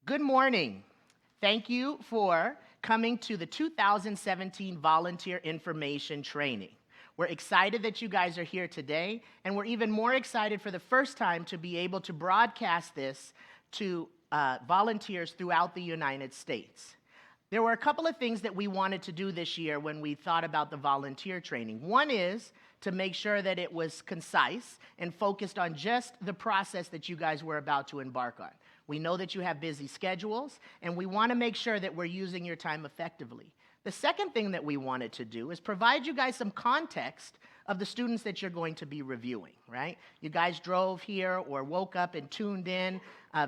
Good morning. Thank you for coming to the 2017 Volunteer Information Training. We're excited that you guys are here today, and we're even more excited for the first time to be able to broadcast this to volunteers throughout the United States. There were a couple of things that we wanted to do this year when we thought about the volunteer training. One is to make sure that it was concise and focused on just the process that you guys were about to embark on. We know that you have busy schedules, and we want to make sure that we're using your time effectively. The second thing that we wanted to do is provide you guys some context of the students that you're going to be reviewing, right? You guys drove here or woke up and tuned in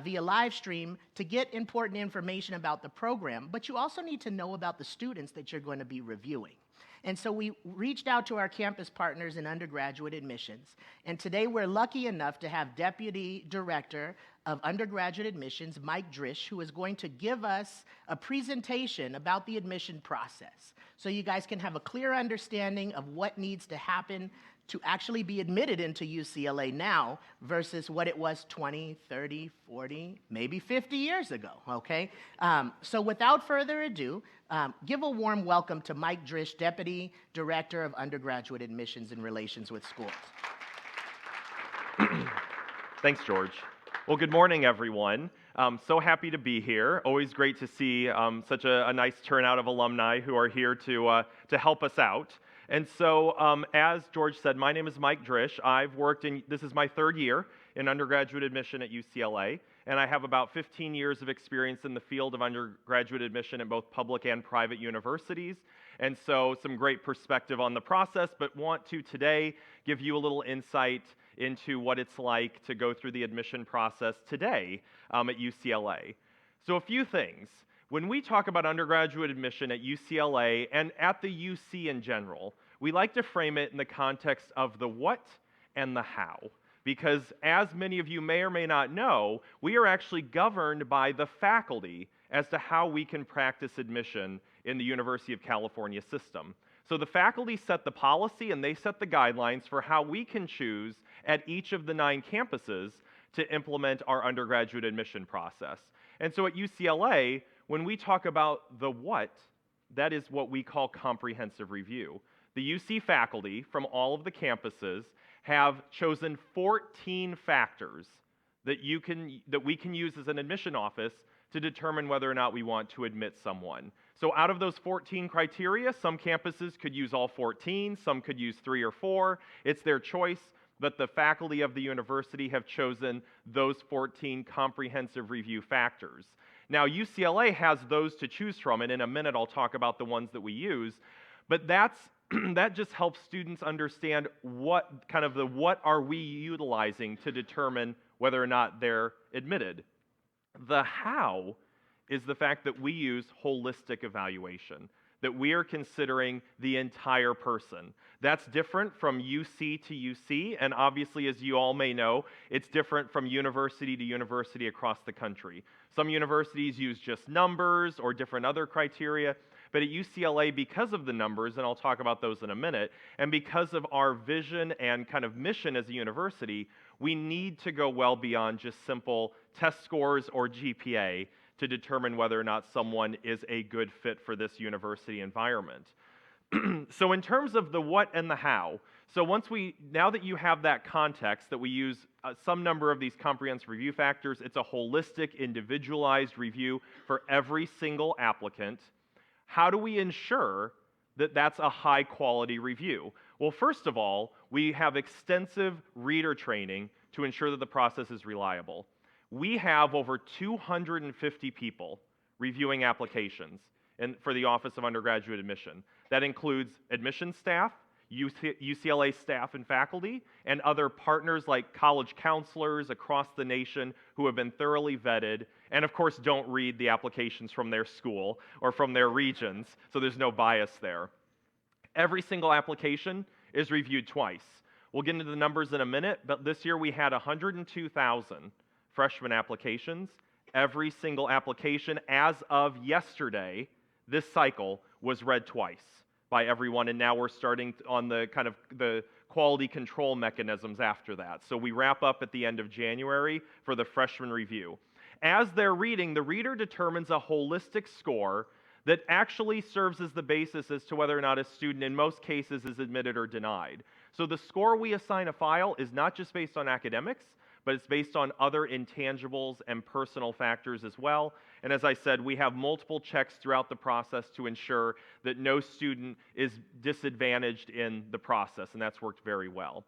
via live stream to get important information about the program, but you also need to know about the students that you're going to be reviewing. And so we reached out to our campus partners in undergraduate admissions, and today we're lucky enough to have Deputy Director of Undergraduate Admissions, Mike Drish, who is going to give us a presentation about the admission process, so you guys can have a clear understanding of what needs to happen to actually be admitted into UCLA now versus what it was 20, 30, 40, maybe 50 years ago, okay? So without further ado, give a warm welcome to Mike Drish, Deputy Director of Undergraduate Admissions and Relations with Schools. Thanks, George. Well, good morning, everyone. So happy to be here. Always great to see such a nice turnout of alumni who are here to help us out. And so, as George said, my name is Mike Drish. This is my third year in undergraduate admission at UCLA, and I have about 15 years of experience in the field of undergraduate admission in both public and private universities. And so some great perspective on the process, but want to today give you a little insight into what it's like to go through the admission process today at UCLA. So a few things. When we talk about undergraduate admission at UCLA and at the UC in general, we like to frame it in the context of the what and the how. Because as many of you may or may not know, we are actually governed by the faculty as to how we can practice admission in the University of California system. So the faculty set the policy and they set the guidelines for how we can choose at each of the 9 campuses to implement our undergraduate admission process. And so at UCLA, when we talk about the what, that is what we call comprehensive review. The UC faculty from all of the campuses have chosen 14 factors that we can use as an admission office to determine whether or not we want to admit someone. So out of those 14 criteria, some campuses could use all 14, some could use 3 or 4. It's their choice, but the faculty of the university have chosen those 14 comprehensive review factors. Now, UCLA has those to choose from, and in a minute I'll talk about the ones that we use, but that just helps students understand what are we utilizing to determine whether or not they're admitted. The how is the fact that we use holistic evaluation, that we are considering the entire person. That's different from UC to UC, and obviously, as you all may know, it's different from university to university across the country. Some universities use just numbers or different other criteria, but at UCLA, because of the numbers, and I'll talk about those in a minute, and because of our vision and kind of mission as a university, we need to go well beyond just simple test scores or GPA to determine whether or not someone is a good fit for this university environment. So in terms of the what and the how, now that you have that context that we use some number of these comprehensive review factors, it's a holistic, individualized review for every single applicant. How do we ensure that that's a high quality review? Well, first of all, we have extensive reader training to ensure that the process is reliable. We have over 250 people reviewing applications for the Office of Undergraduate Admission. That includes admission staff, UCLA staff and faculty, and other partners like college counselors across the nation who have been thoroughly vetted, and of course don't read the applications from their school or from their regions, so there's no bias there. Every single application is reviewed twice. We'll get into the numbers in a minute, but this year we had 102,000 freshman applications. Every single application as of yesterday, this cycle, was read twice by everyone, and now we're starting on the kind of the quality control mechanisms after that. So we wrap up at the end of January for the freshman review. As they're reading, the reader determines a holistic score that actually serves as the basis as to whether or not a student, in most cases, is admitted or denied. So the score we assign a file is not just based on academics, but it's based on other intangibles and personal factors as well. And as I said, we have multiple checks throughout the process to ensure that no student is disadvantaged in the process, and that's worked very well.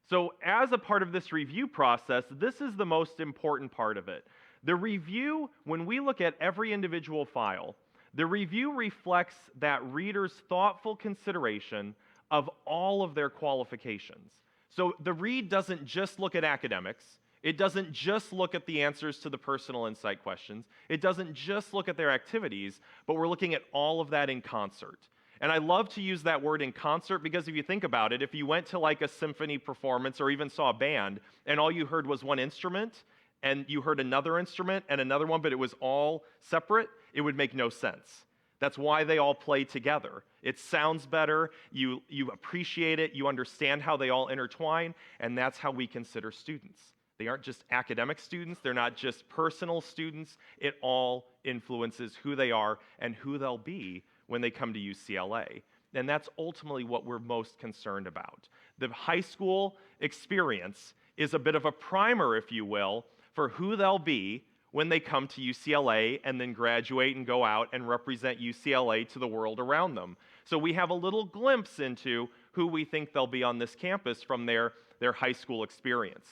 So as a part of this review process, this is the most important part of it. The review, when we look at every individual file, the review reflects that reader's thoughtful consideration of all of their qualifications. So the read doesn't just look at academics. It doesn't just look at the answers to the personal insight questions. It doesn't just look at their activities, but we're looking at all of that in concert. And I love to use that word in concert because if you think about it, if you went to like a symphony performance or even saw a band and all you heard was one instrument and you heard another instrument and another one, but it was all separate, it would make no sense. That's why they all play together. It sounds better, you appreciate it, you understand how they all intertwine, and that's how we consider students. They aren't just academic students, they're not just personal students, it all influences who they are and who they'll be when they come to UCLA. And that's ultimately what we're most concerned about. The high school experience is a bit of a primer, if you will, for who they'll be when they come to UCLA and then graduate and go out and represent UCLA to the world around them. So we have a little glimpse into who we think they'll be on this campus from their high school experience.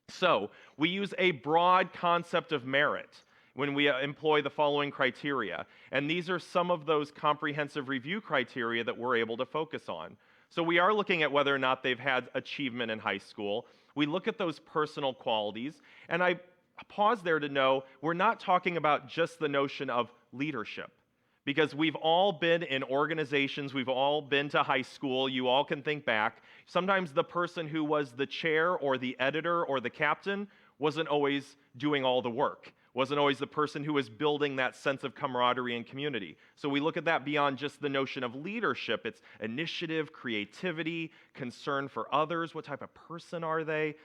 So we use a broad concept of merit when we employ the following criteria. And these are some of those comprehensive review criteria that we're able to focus on. So we are looking at whether or not they've had achievement in high school. We look at those personal qualities, and I pause there to know we're not talking about just the notion of leadership, because we've all been in organizations, we've all been to high school, you all can think back. Sometimes the person who was the chair or the editor or the captain wasn't always doing all the work, wasn't always the person who was building that sense of camaraderie and community. So we look at that beyond just the notion of leadership. It's initiative, creativity, concern for others, what type of person are they,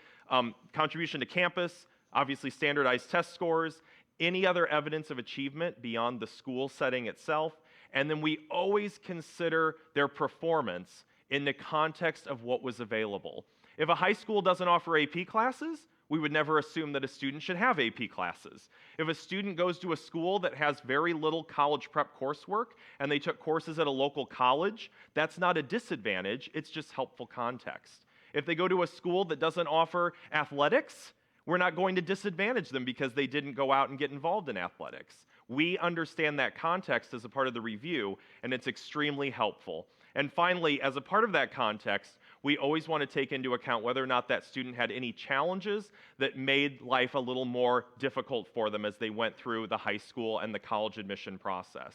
contribution to campus, obviously standardized test scores, any other evidence of achievement beyond the school setting itself, and then we always consider their performance in the context of what was available. If a high school doesn't offer AP classes, we would never assume that a student should have AP classes. If a student goes to a school that has very little college prep coursework and they took courses at a local college, that's not a disadvantage, it's just helpful context. If they go to a school that doesn't offer athletics, we're not going to disadvantage them because they didn't go out and get involved in athletics. We understand that context as a part of the review, and it's extremely helpful. And finally, as a part of that context, we always want to take into account whether or not that student had any challenges that made life a little more difficult for them as they went through the high school and the college admission process.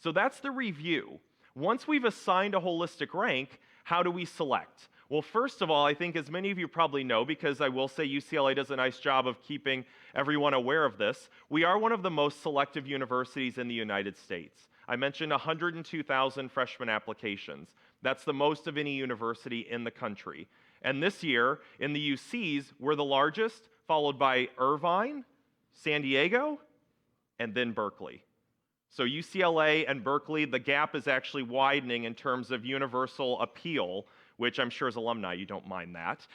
So that's the review. Once we've assigned a holistic rank, how do we select? Well, first of all, I think as many of you probably know, because I will say UCLA does a nice job of keeping everyone aware of this, we are one of the most selective universities in the United States. I mentioned 102,000 freshman applications. That's the most of any university in the country. And this year, in the UCs, we're the largest, followed by Irvine, San Diego, and then Berkeley. So UCLA and Berkeley, the gap is actually widening in terms of universal appeal, which I'm sure as alumni you don't mind that.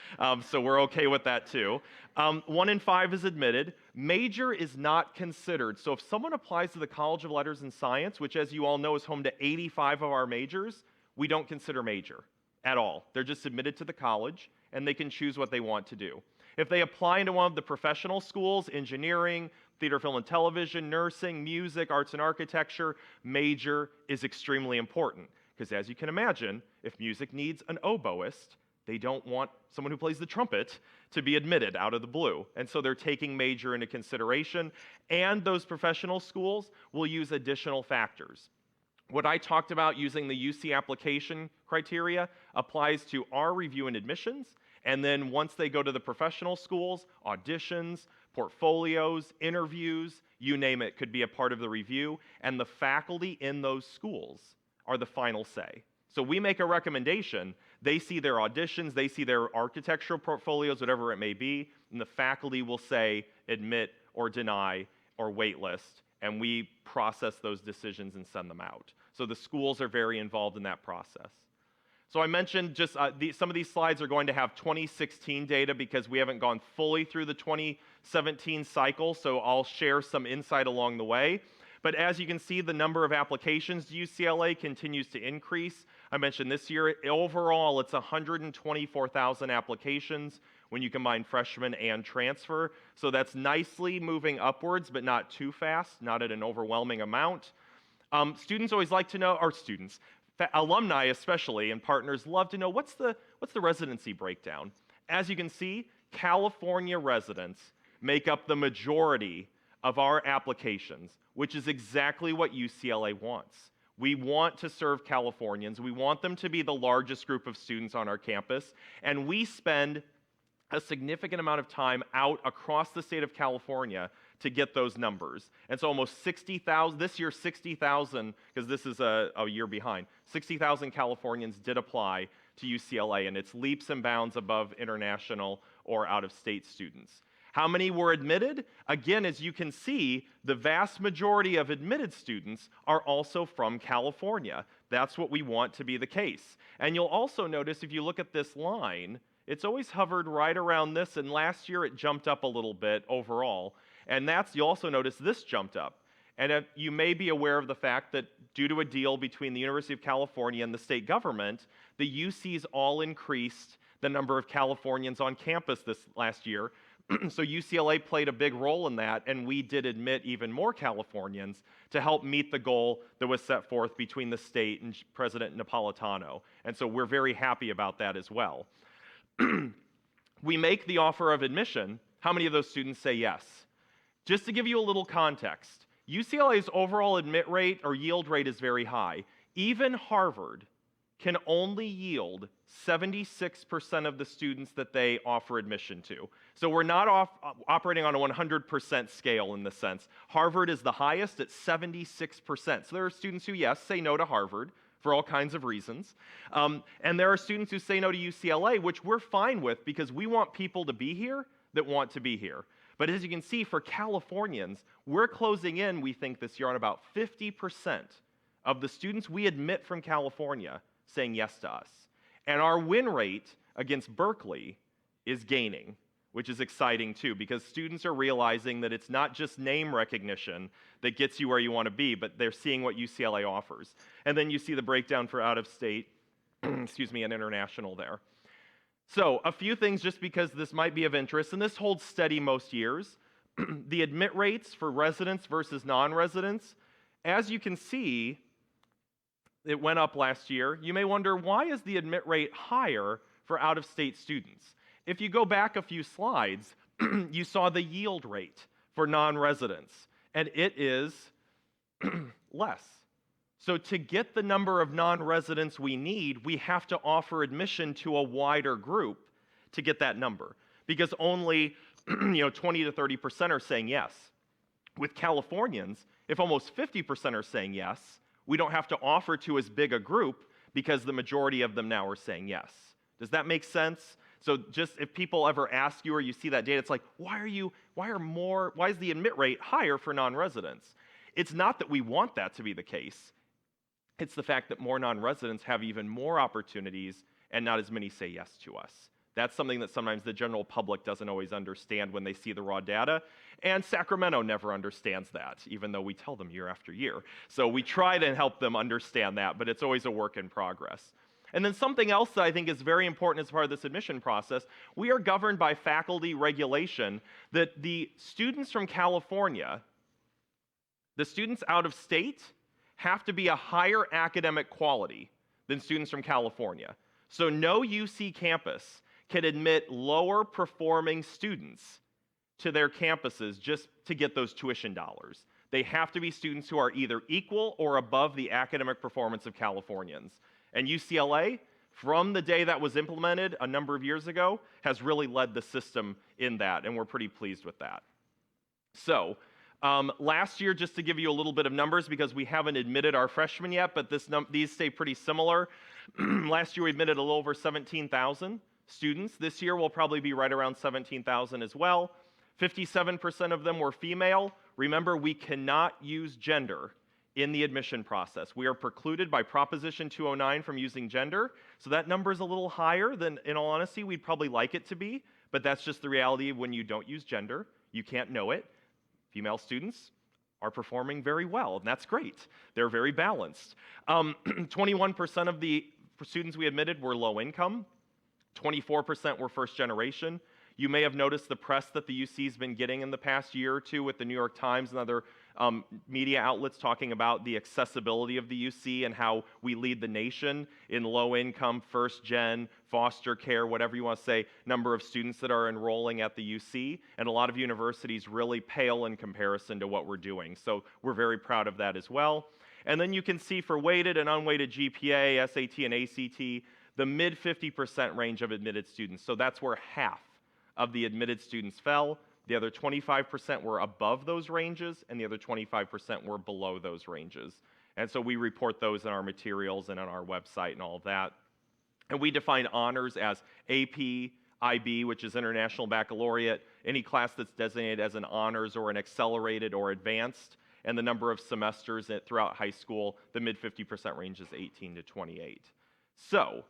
So we're okay with that too. 1 in 5 is admitted. Major is not considered. So if someone applies to the College of Letters and Science, which as you all know is home to 85 of our majors, we don't consider major at all. They're just admitted to the college and they can choose what they want to do. If they apply into one of the professional schools, engineering, theater, film, and television, nursing, music, arts and architecture, major is extremely important. Because as you can imagine, if music needs an oboist, they don't want someone who plays the trumpet to be admitted out of the blue. And so they're taking major into consideration. And those professional schools will use additional factors. What I talked about using the UC application criteria applies to our review and admissions. And then once they go to the professional schools, auditions, portfolios, interviews, you name it, could be a part of the review. And the faculty in those schools are the final say. So we make a recommendation, They see their auditions, they see their architectural portfolios, whatever it may be, and the faculty will say admit or deny or waitlist, and we process those decisions and send them out. So the schools are very involved in that process. So I mentioned just some of these slides are going to have 2016 data because we haven't gone fully through the 2017 cycle, so I'll share some insight along the way. But as you can see, the number of applications to UCLA continues to increase. I mentioned this year, overall, it's 124,000 applications when you combine freshman and transfer. So that's nicely moving upwards, but not too fast, not at an overwhelming amount. Students always like to know, or students, alumni especially, and partners love to know what's the residency breakdown. As you can see, California residents make up the majority of our applications, which is exactly what UCLA wants. We want to serve Californians. We want them to be the largest group of students on our campus, and we spend a significant amount of time out across the state of California to get those numbers. And so almost 60,000, this year 60,000, because this is a year behind, 60,000 Californians did apply to UCLA, and it's leaps and bounds above international or out-of-state students. How many were admitted? Again, as you can see, the vast majority of admitted students are also from California. That's what we want to be the case. And you'll also notice if you look at this line, it's always hovered right around this, and last year it jumped up a little bit overall. And you'll also notice this jumped up. And you may be aware of the fact that due to a deal between the University of California and the state government, the UCs all increased the number of Californians on campus this last year. So UCLA played a big role in that, and we did admit even more Californians to help meet the goal that was set forth between the state and President Napolitano. And so we're very happy about that as well. We make the offer of admission. How many of those students say yes? Just to give you a little context, UCLA's overall admit rate or yield rate is very high. Even Harvard can only yield 76% of the students that they offer admission to. So we're not operating on a 100% scale in this sense. Harvard is the highest at 76%. So there are students who, yes, say no to Harvard for all kinds of reasons. And there are students who say no to UCLA, which we're fine with because we want people to be here that want to be here. But as you can see, for Californians, we're closing in, we think, this year on about 50% of the students we admit from California saying yes to us. And our win rate against Berkeley is gaining, which is exciting too, because students are realizing that it's not just name recognition that gets you where you want to be, but they're seeing what UCLA offers. And then you see the breakdown for out-of-state, excuse me, and international there. So a few things just because this might be of interest, and this holds steady most years. The admit rates for residents versus non-residents, as you can see, it went up last year. You may wonder, why is the admit rate higher for out-of-state students? If you go back a few slides, you saw the yield rate for non-residents, and it is less. So to get the number of non-residents we need, we have to offer admission to a wider group to get that number, because only 20 to 30% are saying yes. With Californians, if almost 50% are saying yes, we don't have to offer to as big a group because the majority of them now are saying yes. Does that make sense? So just if people ever ask you or you see that data, it's like, why is the admit rate higher for non-residents? It's not that we want that to be the case. It's the fact that more non-residents have even more opportunities and not as many say yes to us. That's something that sometimes the general public doesn't always understand when they see the raw data. And Sacramento never understands that, even though we tell them year after year. So we try to help them understand that, but it's always a work in progress. And then something else that I think is very important as part of this admission process, we are governed by faculty regulation that the students from California, the students out of state, have to be a higher academic quality than students from California. So no UC campus can admit lower performing students to their campuses just to get those tuition dollars. They have to be students who are either equal or above the academic performance of Californians. And UCLA, from the day that was implemented a number of years ago, has really led the system in that, and we're pretty pleased with that. So, last year, just to give you a little bit of numbers, because we haven't admitted our freshmen yet, but these stay pretty similar. Last year we admitted a little over 17,000 students. This year we'll probably be right around 17,000 as well. 57% of them were female. Remember, we cannot use gender in the admission process. We are precluded by Proposition 209 from using gender, so that number is a little higher than, in all honesty, we'd probably like it to be, but that's just the reality when you don't use gender. You can't know it. Female students are performing very well, and that's great. They're very balanced. 21% of the students we admitted were low income. 24% were first generation. You may have noticed the press that the UC's been getting in the past year or two with the New York Times and other media outlets talking about the accessibility of the UC and how we lead the nation in low income, first gen, foster care, whatever you want to say, number of students that are enrolling at the UC. And a lot of universities really pale in comparison to what we're doing. So we're very proud of that as well. And then you can see for weighted and unweighted GPA, SAT, and ACT, the mid 50% range of admitted students. So that's where half of the admitted students fell. The other 25% were above those ranges, and the other 25% were below those ranges. And so we report those in our materials and on our website and all of that. And we define honors as AP, IB, which is International Baccalaureate, any class that's designated as an honors or an accelerated or advanced, and the number of semesters throughout high school, the mid 50% range is 18 to 28. So,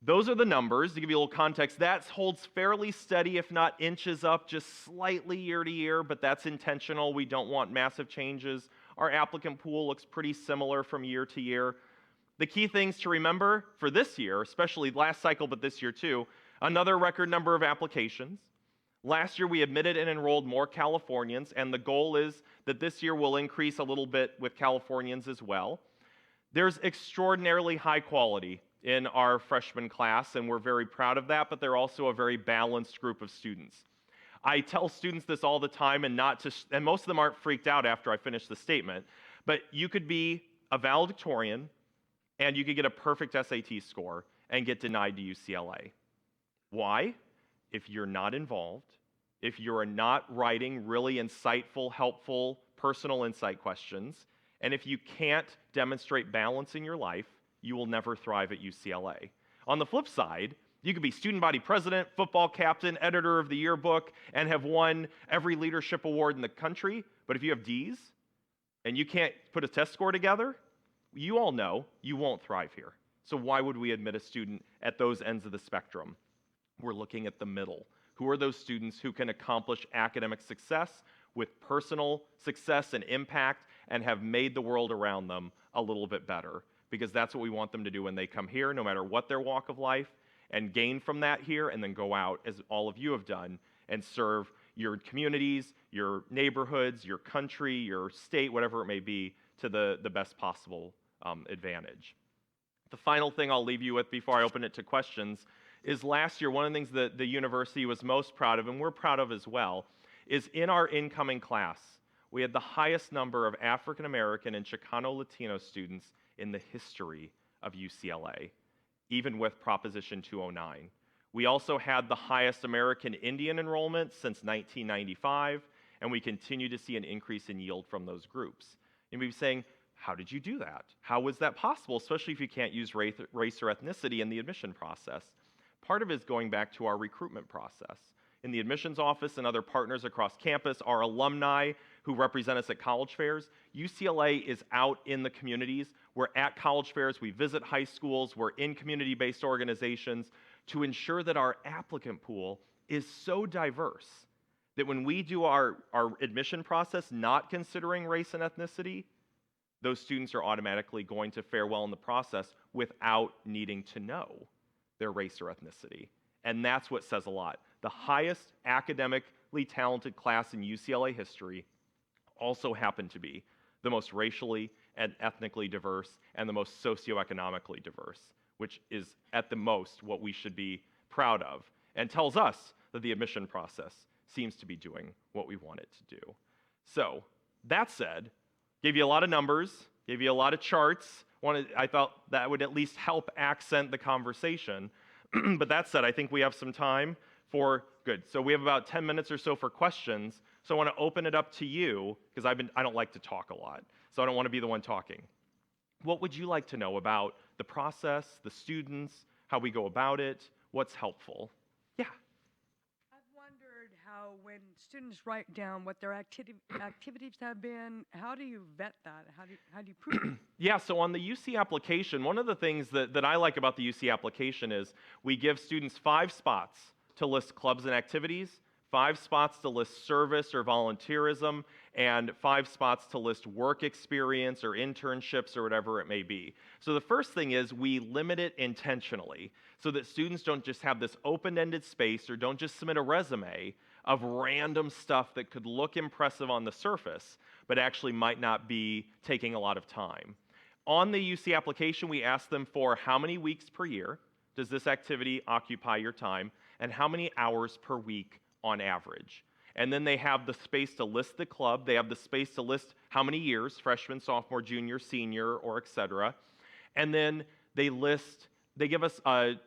those are the numbers. To give you a little context, that holds fairly steady, if not inches up just slightly year to year, but that's intentional. We don't want massive changes. Our applicant pool looks pretty similar from year to year. The key things to remember for this year, especially last cycle, but this year too, another record number of applications. Last year we admitted and enrolled more Californians, and the goal is that this year we'll increase a little bit with Californians as well. There's extraordinarily high quality in our freshman class, and we're very proud of that, but they're also a very balanced group of students. I tell students this all the time, and most of them aren't freaked out after I finish the statement, but you could be a valedictorian and you could get a perfect SAT score and get denied to UCLA. Why? If you're not involved, if you're not writing really insightful, helpful, personal insight questions, and if you can't demonstrate balance in your life, you will never thrive at UCLA. On the flip side, you could be student body president, football captain, editor of the yearbook, and have won every leadership award in the country, but if you have D's and you can't put a test score together, you all know you won't thrive here. So why would we admit a student at those ends of the spectrum? We're looking at the middle. Who are those students who can accomplish academic success with personal success and impact and have made the world around them a little bit better? Because that's what we want them to do when they come here, no matter what their walk of life, and gain from that here, and then go out, as all of you have done, and serve your communities, your neighborhoods, your country, your state, whatever it may be, to the best possible advantage. The final thing I'll leave you with before I open it to questions is last year, one of the things that the university was most proud of, and we're proud of as well, is in our incoming class, we had the highest number of African American and Chicano Latino students in the history of UCLA, even with Proposition 209. We also had the highest American Indian enrollment since 1995, and we continue to see an increase in yield from those groups. And we'd be saying, how did you do that? How was that possible, especially if you can't use race or ethnicity in the admission process? Part of it is going back to our recruitment process. In the admissions office and other partners across campus, our alumni who represent us at college fairs, UCLA is out in the communities. We're at college fairs, we visit high schools, we're in community-based organizations to ensure that our applicant pool is so diverse that when we do our admission process, not considering race and ethnicity, those students are automatically going to fare well in the process without needing to know their race or ethnicity. And that's what says a lot. The highest academically talented class in UCLA history also happened to be the most racially and ethnically diverse and the most socioeconomically diverse, which is at the most what we should be proud of, and tells us that the admission process seems to be doing what we want it to do. So, that said, gave you a lot of numbers, gave you a lot of charts. I thought that would at least help accent the conversation. But that said, I think we have some time for, good. So we have about 10 minutes or so for questions. So I want to open it up to you, because I don't like to talk a lot. So I don't want to be the one talking. what would you like to know about the process, the students, how we go about it, what's helpful? Yeah. I've wondered how when students write down what their activities have been, how do you vet that? How do you prove it? Yeah, so on the UC application, one of the things that I like about the UC application is we give students 5 spots to list clubs and activities, 5 spots to list service or volunteerism, and 5 spots to list work experience or internships or whatever it may be. So the first thing is we limit it intentionally so that students don't just have this open-ended space or don't just submit a resume of random stuff that could look impressive on the surface, but actually might not be taking a lot of time. On the UC application, we ask them for how many weeks per year does this activity occupy your time, and how many hours per week on average. And then they have the space to list the club. They have the space to list how many years, freshman, sophomore, junior, senior, or et cetera. And then they give us, I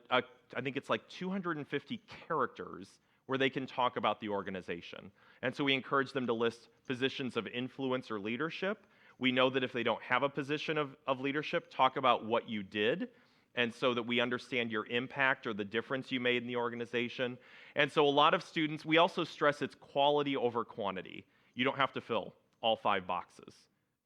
think it's like 250 characters where they can talk about the organization. And so we encourage them to list positions of influence or leadership. We know that if they don't have a position of leadership, talk about what you did, and so that we understand your impact or the difference you made in the organization. And so a lot of students, we also stress it's quality over quantity. You don't have to fill all 5 boxes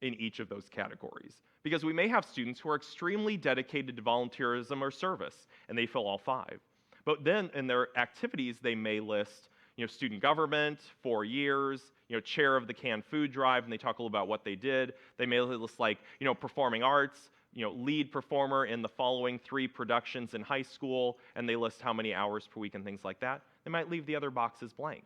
in each of those categories, because we may have students who are extremely dedicated to volunteerism or service, and they fill all 5. But then in their activities, they may list student government, 4 years, chair of the canned food drive, and they talk a little about what they did. They may list like, performing arts, lead performer in the following 3 productions in high school, and they list how many hours per week and things like that. They might leave the other boxes blank.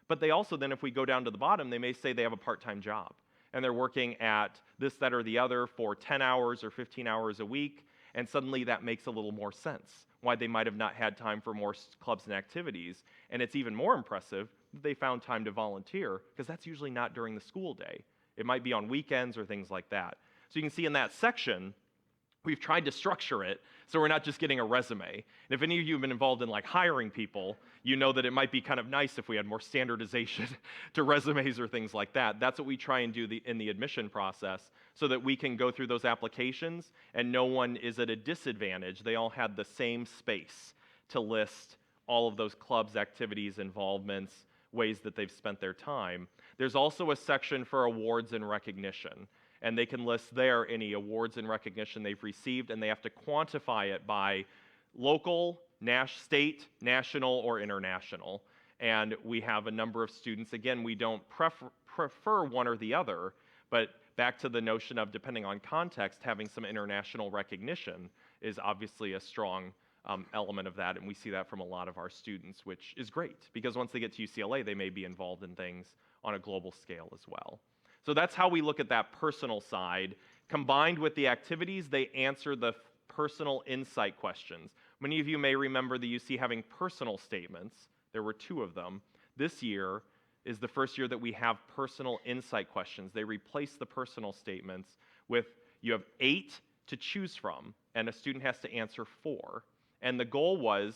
But they also then, if we go down to the bottom, they may say they have a part-time job, and they're working at this, that, or the other for 10 hours or 15 hours a week, and suddenly that makes a little more sense, why they might have not had time for more clubs and activities. And it's even more impressive that they found time to volunteer, because that's usually not during the school day. It might be on weekends or things like that. So you can see in that section, we've tried to structure it so we're not just getting a resume. And if any of you have been involved in like hiring people, you know that it might be kind of nice if we had more standardization to resumes or things like that. That's what we try and do in the admission process, so that we can go through those applications and no one is at a disadvantage. They all had the same space to list all of those clubs, activities, involvements, ways that they've spent their time. There's also a section for awards and recognition, and they can list there any awards and recognition they've received, and they have to quantify it by local, state, national, or international. And we have a number of students. Again, we don't prefer one or the other, but back to the notion of, depending on context, having some international recognition is obviously a strong element of that, and we see that from a lot of our students, which is great, because once they get to UCLA, they may be involved in things on a global scale as well. So that's how we look at that personal side. Combined with the activities, they answer the personal insight questions. Many of you may remember the UC having personal statements. There were 2 of them. This year is the first year that we have personal insight questions. They replace the personal statements with, you have 8 to choose from, and a student has to answer 4. And the goal was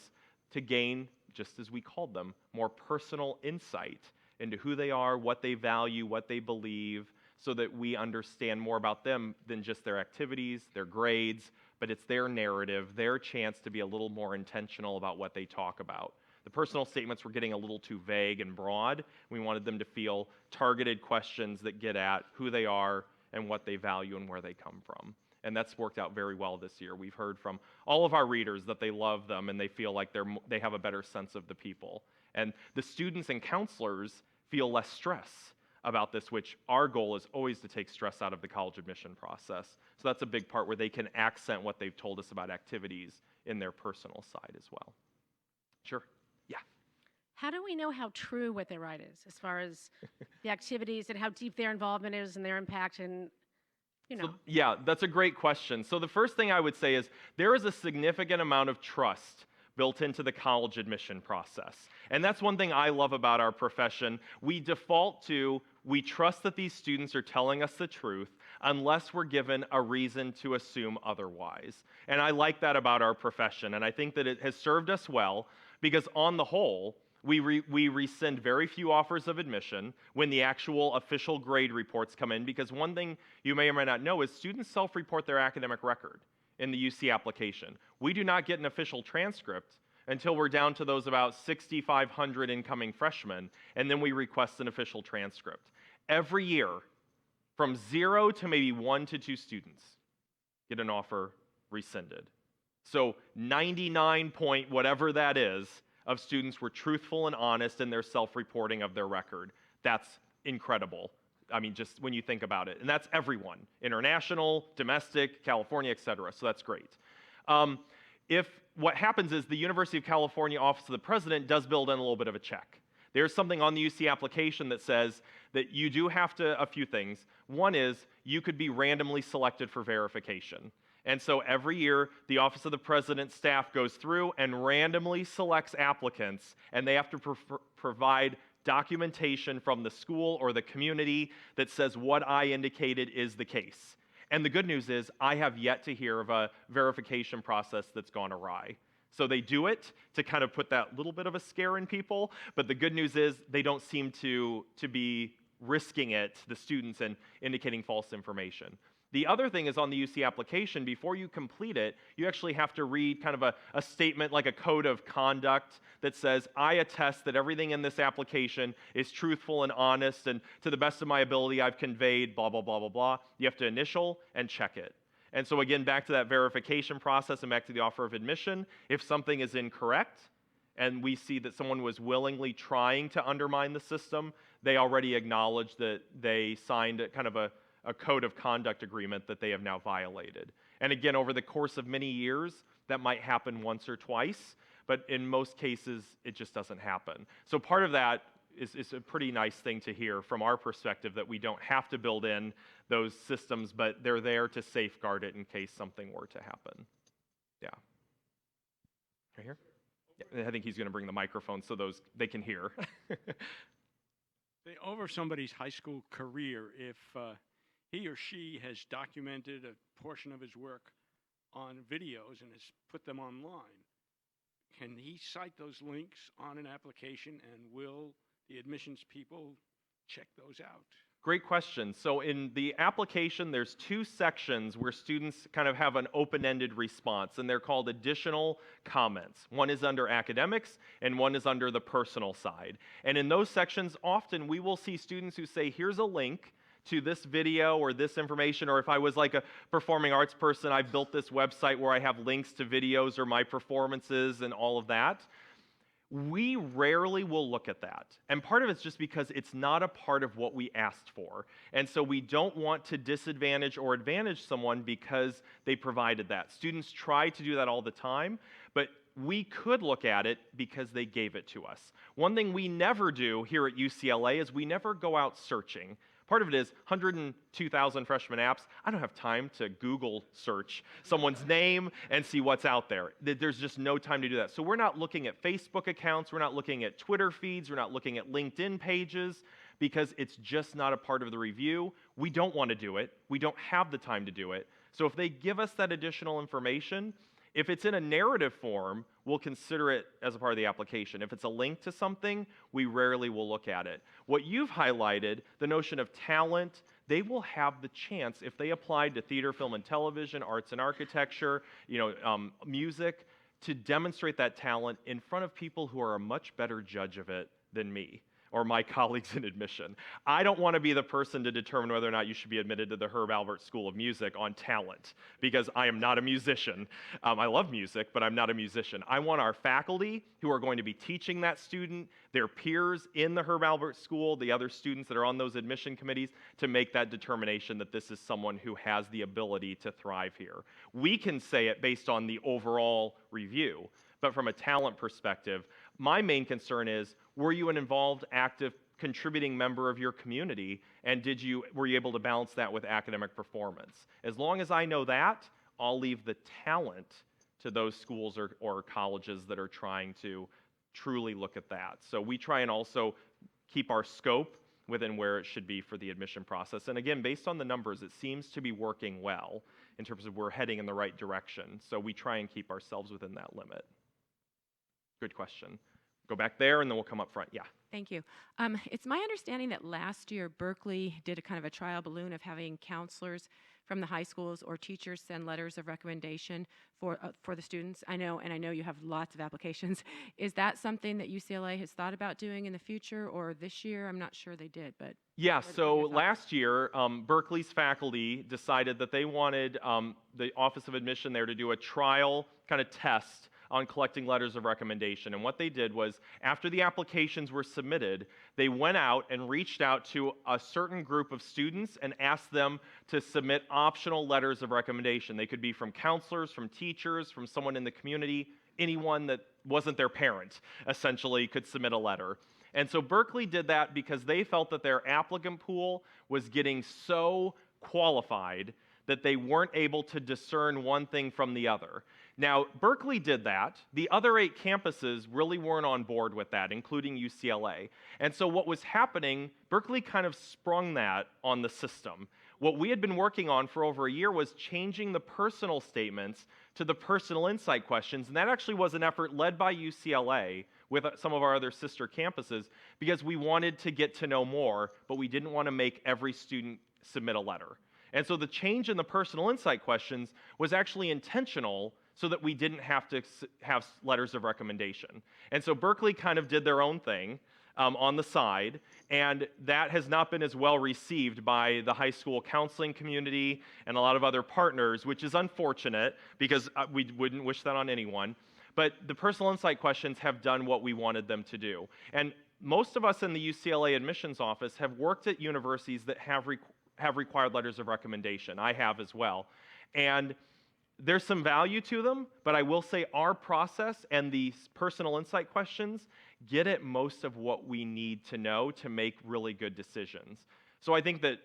to gain, just as we called them, more personal insight into who they are, what they value, what they believe, so that we understand more about them than just their activities, their grades, but it's their narrative, their chance to be a little more intentional about what they talk about. The personal statements were getting a little too vague and broad. We wanted them to feel targeted questions that get at who they are and what they value and where they come from. And that's worked out very well this year. We've heard from all of our readers that they love them and they feel like they have a better sense of the people. And the students and counselors feel less stress about this, which our goal is always to take stress out of the college admission process. So that's a big part where they can accent what they've told us about activities in their personal side as well. Sure. Yeah. How do we know how true what they write is, as far as the activities and how deep their involvement is and their impact and, So, yeah, that's a great question. So the first thing I would say is there is a significant amount of trust built into the college admission process. And that's one thing I love about our profession. We default to, we trust that these students are telling us the truth unless we're given a reason to assume otherwise. And I like that about our profession. And I think that it has served us well because on the whole, We rescind very few offers of admission when the actual official grade reports come in, because one thing you may or may not know is students self-report their academic record in the UC application. We do not get an official transcript until we're down to those about 6,500 incoming freshmen, and then we request an official transcript. Every year, from 0 to maybe 1 to 2 students get an offer rescinded. So 99 point whatever that is of students were truthful and honest in their self-reporting of their record. That's incredible. I mean, just when you think about it. And that's everyone, international, domestic, California, et cetera. So that's great. If what happens is the University of California Office of the President does build in a little bit of a check. There's something on the UC application that says that you do have to, a few things. One is you could be randomly selected for verification. And so every year, the Office of the President staff goes through and randomly selects applicants, and they have to provide documentation from the school or the community that says what I indicated is the case. And the good news is I have yet to hear of a verification process that's gone awry. So they do it to kind of put that little bit of a scare in people, but the good news is they don't seem to be risking it, the students, and indicating false information. The other thing is on the UC application, before you complete it, you actually have to read kind of a statement like a code of conduct that says, I attest that everything in this application is truthful and honest, and to the best of my ability, I've conveyed blah, blah, blah, blah, blah. You have to initial and check it. And so again, back to that verification process and back to the offer of admission, if something is incorrect and we see that someone was willingly trying to undermine the system, they already acknowledge that they signed kind of a code of conduct agreement that they have now violated. And again, over the course of many years, that might happen once or twice, but in most cases, it just doesn't happen. So part of that is a pretty nice thing to hear from our perspective, that we don't have to build in those systems, but they're there to safeguard it in case something were to happen. Yeah. Right here? Yeah, I think he's going to bring the microphone so they can hear. Over somebody's high school career, if he or she has documented a portion of his work on videos and has put them online, can he cite those links on an application, and will the admissions people check those out? Great question. So in the application, there's 2 sections where students kind of have an open-ended response, and they're called additional comments. One is under academics, and one is under the personal side. And in those sections, often we will see students who say, here's a link to this video or this information, or if I was like a performing arts person, I've built this website where I have links to videos or my performances and all of that. We rarely will look at that. And part of it's just because it's not a part of what we asked for. And so we don't want to disadvantage or advantage someone because they provided that. Students try to do that all the time, but we could look at it because they gave it to us. One thing we never do here at UCLA is we never go out searching. Part of it is 102,000 freshman apps. I don't have time to Google search someone's name and see what's out there. There's just no time to do that. So we're not looking at Facebook accounts. We're not looking at Twitter feeds. We're not looking at LinkedIn pages because it's just not a part of the review. We don't want to do it. We don't have the time to do it. So if they give us that additional information, if it's in a narrative form, we'll consider it as a part of the application. If it's a link to something, we rarely will look at it. What you've highlighted, the notion of talent, they will have the chance, if they applied to theater, film, and television, arts and architecture, music, to demonstrate that talent in front of people who are a much better judge of it than me or my colleagues in admission. I don't want to be the person to determine whether or not you should be admitted to the Herb Alpert School of Music on talent, because I am not a musician. I love music, but I'm not a musician. I want our faculty who are going to be teaching that student, their peers in the Herb Alpert School, the other students that are on those admission committees, to make that determination that this is someone who has the ability to thrive here. We can say it based on the overall review, but from a talent perspective, my main concern is, were you an involved, active, contributing member of your community, and were you able to balance that with academic performance? As long as I know that, I'll leave the talent to those schools or colleges that are trying to truly look at that. So we try and also keep our scope within where it should be for the admission process. And again, based on the numbers, it seems to be working well in terms of we're heading in the right direction. So we try and keep ourselves within that limit. Good question. Go back there, and then we'll come up front. Yeah. Thank you. It's my understanding that last year Berkeley did a kind of a trial balloon of having counselors from the high schools or teachers send letters of recommendation for the students. I know you have lots of applications. Is that something that UCLA has thought about doing in the future or this year? I'm not sure they did, but yeah. what are So your thoughts? last year, Berkeley's faculty decided that they wanted the Office of Admission there to do a trial kind of test on collecting letters of recommendation. And what they did was, after the applications were submitted, they went out and reached out to a certain group of students and asked them to submit optional letters of recommendation. They could be from counselors, from teachers, from someone in the community, anyone that wasn't their parent, essentially, could submit a letter. And so Berkeley did that because they felt that their applicant pool was getting so qualified that they weren't able to discern one thing from the other. Now, Berkeley did that. The other 8 campuses really weren't on board with that, including UCLA. And so what was happening, Berkeley kind of sprung that on the system. What we had been working on for over a year was changing the personal statements to the personal insight questions, and that actually was an effort led by UCLA with some of our other sister campuses because we wanted to get to know more, but we didn't want to make every student submit a letter. And so the change in the personal insight questions was actually intentional so that we didn't have to have letters of recommendation. And so Berkeley kind of did their own thing on the side, and that has not been as well received by the high school counseling community and a lot of other partners, which is unfortunate because we wouldn't wish that on anyone. But the personal insight questions have done what we wanted them to do. And most of us in the UCLA admissions office have worked at universities that have required letters of recommendation. I have as well. And there's some value to them, but I will say our process and these personal insight questions get at most of what we need to know to make really good decisions. So I think that,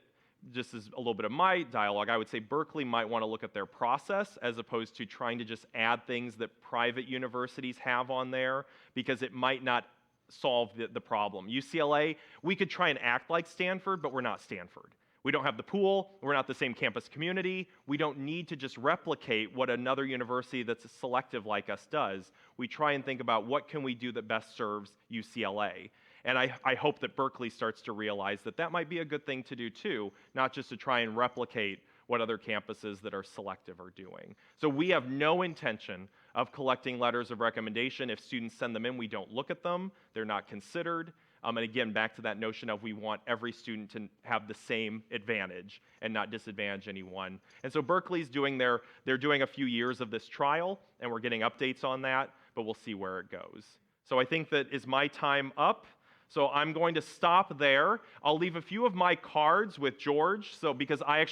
just as a little bit of my dialogue, I would say Berkeley might want to look at their process as opposed to trying to just add things that private universities have on there, because it might not solve the problem. UCLA, we could try and act like Stanford, but we're not Stanford. We don't have the pool, we're not the same campus community, we don't need to just replicate what another university that's selective like us does. We try and think about what can we do that best serves UCLA. And I hope that Berkeley starts to realize that that might be a good thing to do too, not just to try and replicate what other campuses that are selective are doing. So we have no intention of collecting letters of recommendation. If students send them in, we don't look at them, they're not considered. And again, back to that notion of we want every student to have the same advantage and not disadvantage anyone. And so Berkeley's they're doing a few years of this trial, and we're getting updates on that, but we'll see where it goes. So I think that is my time up. So I'm going to stop there. I'll leave a few of my cards with George, because I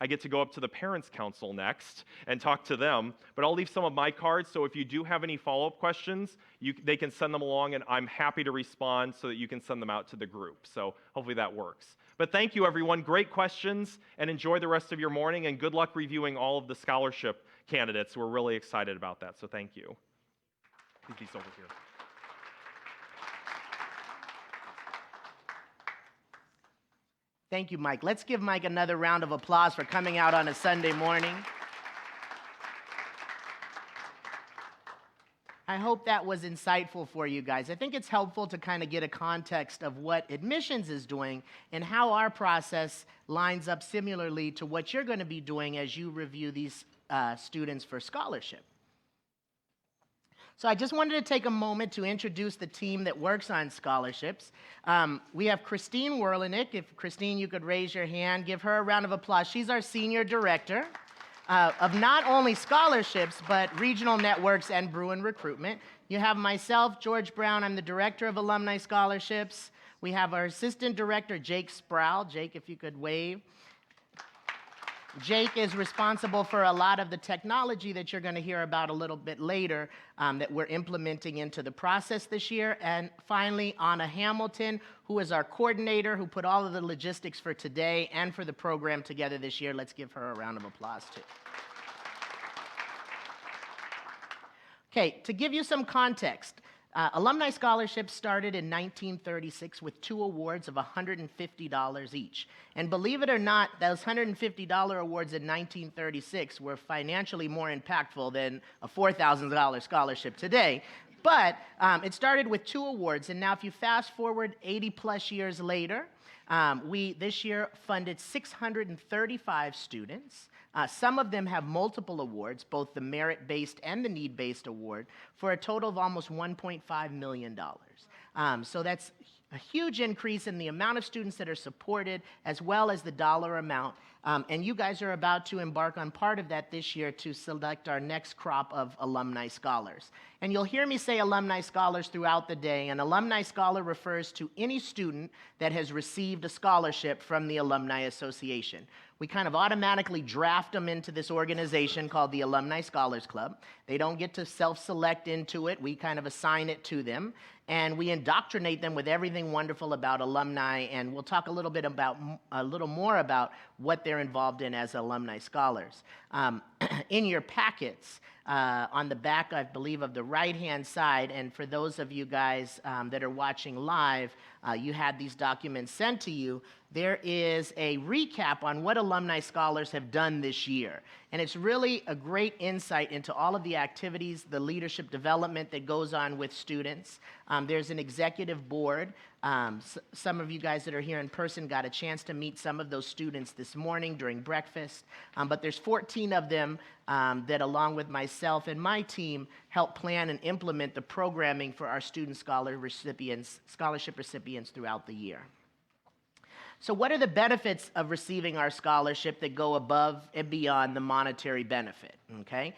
get to go up to the Parents Council next and talk to them. But I'll leave some of my cards, so if you do have any follow-up questions, they can send them along, and I'm happy to respond so that you can send them out to the group. So hopefully that works. But thank you, everyone. Great questions, and enjoy the rest of your morning, and good luck reviewing all of the scholarship candidates. We're really excited about that, so thank you. Leave these over here. Thank you, Mike. Let's give Mike another round of applause for coming out on a Sunday morning. I hope that was insightful for you guys. I think it's helpful to kind of get a context of what admissions is doing and how our process lines up similarly to what you're going to be doing as you review these students for scholarship. So I just wanted to take a moment to introduce the team that works on scholarships. We have Christine Werlinick. If Christine, you could raise your hand, give her a round of applause. She's our senior director of not only scholarships, but regional networks and Bruin recruitment. You have myself, George Brown. I'm the director of alumni scholarships. We have our assistant director, Jake Sproul. Jake, if you could wave. Jake is responsible for a lot of the technology that you're going to hear about a little bit later that we're implementing into the process this year. And finally, Anna Hamilton, who is our coordinator, who put all of the logistics for today and for the program together this year. Let's give her a round of applause, too. Okay, to give you some context, Alumni Scholarships started in 1936 with 2 awards of $150 each. And believe it or not, those $150 awards in 1936 were financially more impactful than a $4,000 scholarship today. But it started with 2 awards, and now if you fast forward 80 plus years later, we this year funded 635 students. Some of them have multiple awards, both the merit-based and the need-based award, for a total of almost $1.5 million. So that's a huge increase in the amount of students that are supported, as well as the dollar amount. And you guys are about to embark on part of that this year to select our next crop of alumni scholars. And you'll hear me say alumni scholars throughout the day. An alumni scholar refers to any student that has received a scholarship from the Alumni Association. We kind of automatically draft them into this organization called the Alumni Scholars Club. They don't get to self-select into it. We kind of assign it to them. And we indoctrinate them with everything wonderful about alumni, and we'll talk a little more about what they're involved in as alumni scholars. In your packets, on the back, I believe, of the right-hand side, and for those of you guys that are watching live, you had these documents sent to you. There is a recap on what alumni scholars have done this year. And it's really a great insight into all of the activities, the leadership development that goes on with students. There's an executive board. Some of you guys that are here in person got a chance to meet some of those students this morning during breakfast. But there's 14 of them that, along with myself and my team, help plan and implement the programming for our student scholarship recipients throughout the year. So what are the benefits of receiving our scholarship that go above and beyond the monetary benefit, okay?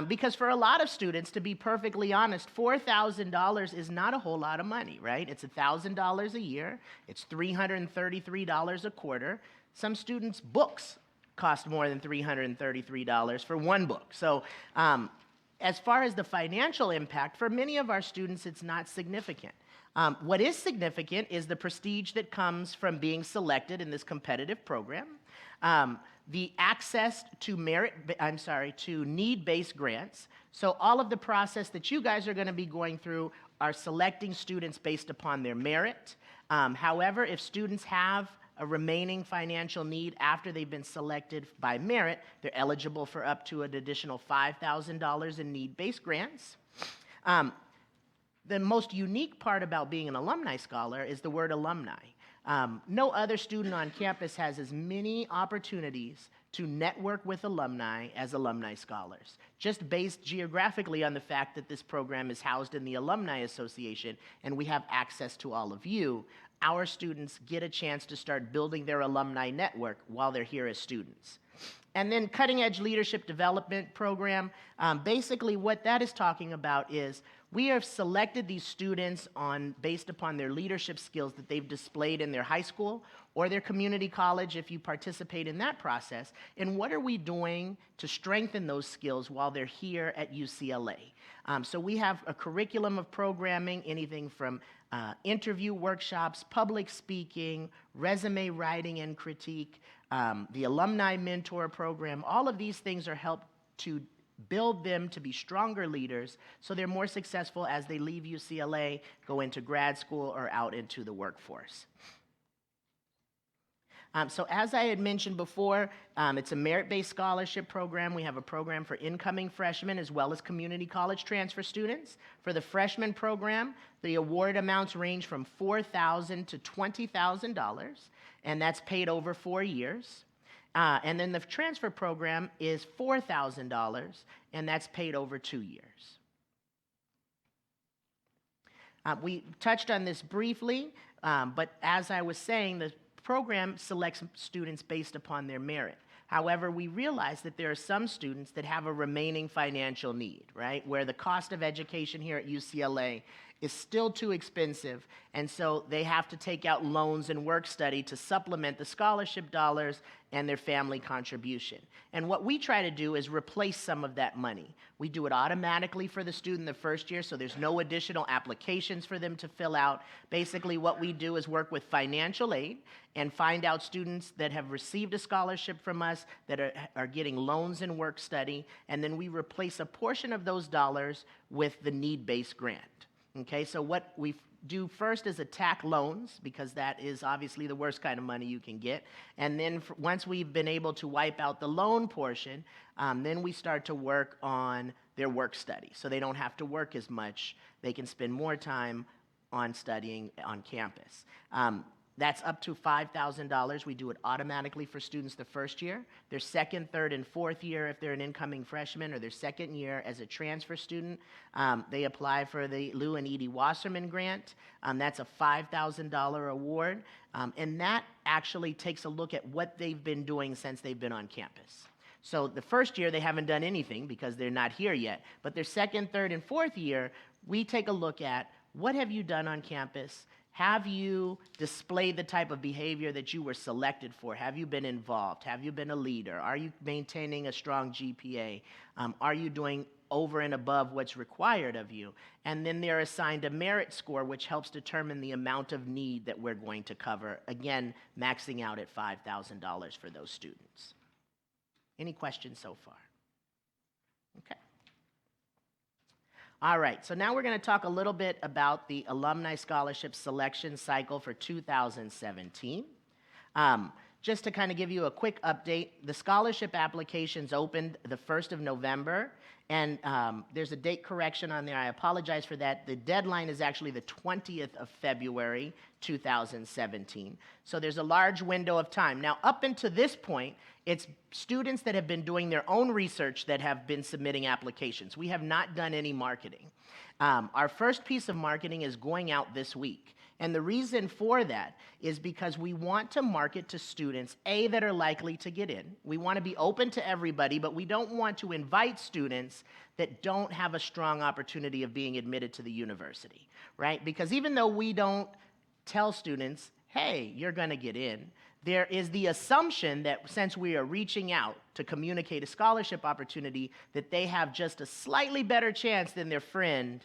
Because for a lot of students, to be perfectly honest, $4,000 is not a whole lot of money, right? It's $1,000 a year. It's $333 a quarter. Some students' books cost more than $333 for one book. So as far as the financial impact, for many of our students, it's not significant. What is significant is the prestige that comes from being selected in this competitive program, the access to need-based grants. So all of the process that you guys are going to be going through are selecting students based upon their merit. However, if students have a remaining financial need after they've been selected by merit, they're eligible for up to an additional $5,000 in need-based grants. The most unique part about being an alumni scholar is the word alumni. No other student on campus has as many opportunities to network with alumni as alumni scholars, just based geographically on the fact that this program is housed in the Alumni Association and we have access to all of you. Our students get a chance to start building their alumni network while they're here as students. And then Cutting Edge Leadership Development Program, basically what that is talking about is we have selected these students based upon their leadership skills that they've displayed in their high school or their community college if you participate in that process. And what are we doing to strengthen those skills while they're here at UCLA? So we have a curriculum of programming, anything from interview workshops, public speaking, resume writing and critique, the Alumni Mentor Program. All of these things are helped to build them to be stronger leaders so they're more successful as they leave UCLA, go into grad school, or out into the workforce. So as I had mentioned before, it's a merit-based scholarship program. We have a program for incoming freshmen as well as community college transfer students. For the freshman program, the award amounts range from $4,000 to $20,000, and that's paid over 4 years. And then the transfer program is $4,000, and that's paid over 2 years. We touched on this briefly, but as I was saying, the program selects students based upon their merit. However, we realize that there are some students that have a remaining financial need, right? Where the cost of education here at UCLA is still too expensive, and so they have to take out loans and work study to supplement the scholarship dollars and their family contribution. And what we try to do is replace some of that money. We do it automatically for the student the first year, so there's no additional applications for them to fill out. Basically, what we do is work with financial aid and find out students that have received a scholarship from us that are getting loans and work study, and then we replace a portion of those dollars with the need-based grant. Okay, so what we've do first as attack loans, because that is obviously the worst kind of money you can get. And then once we've been able to wipe out the loan portion, then we start to work on their work study. So they don't have to work as much. They can spend more time on studying on campus. That's up to $5,000. We do it automatically for students the first year. Their second, third, and fourth year, if they're an incoming freshman, or their second year as a transfer student, they apply for the Lou and Edie Wasserman grant. That's a $5,000 award. And that actually takes a look at what they've been doing since they've been on campus. So the first year, they haven't done anything because they're not here yet. But their second, third, and fourth year, we take a look at what have you done on campus? Have you displayed the type of behavior that you were selected for? Have you been involved? Have you been a leader? Are you maintaining a strong GPA? Are you doing over and above what's required of you? And then they're assigned a merit score, which helps determine the amount of need that we're going to cover, again, maxing out at $5,000 for those students. Any questions so far? Okay. All right, so now we're going to talk a little bit about the Alumni Scholarship Selection Cycle for 2017. Just to kind of give you a quick update, the scholarship applications opened the 1st of November, and there's a date correction on there. I apologize for that. The deadline is actually the 20th of February, 2017. So there's a large window of time. Now, up until this point, it's students that have been doing their own research that have been submitting applications. We have not done any marketing. Our first piece of marketing is going out this week. And the reason for that is because we want to market to students, A, that are likely to get in. We want to be open to everybody, but we don't want to invite students that don't have a strong opportunity of being admitted to the university, right? Because even though we don't tell students, hey, you're going to get in, there is the assumption that since we are reaching out to communicate a scholarship opportunity, that they have just a slightly better chance than their friend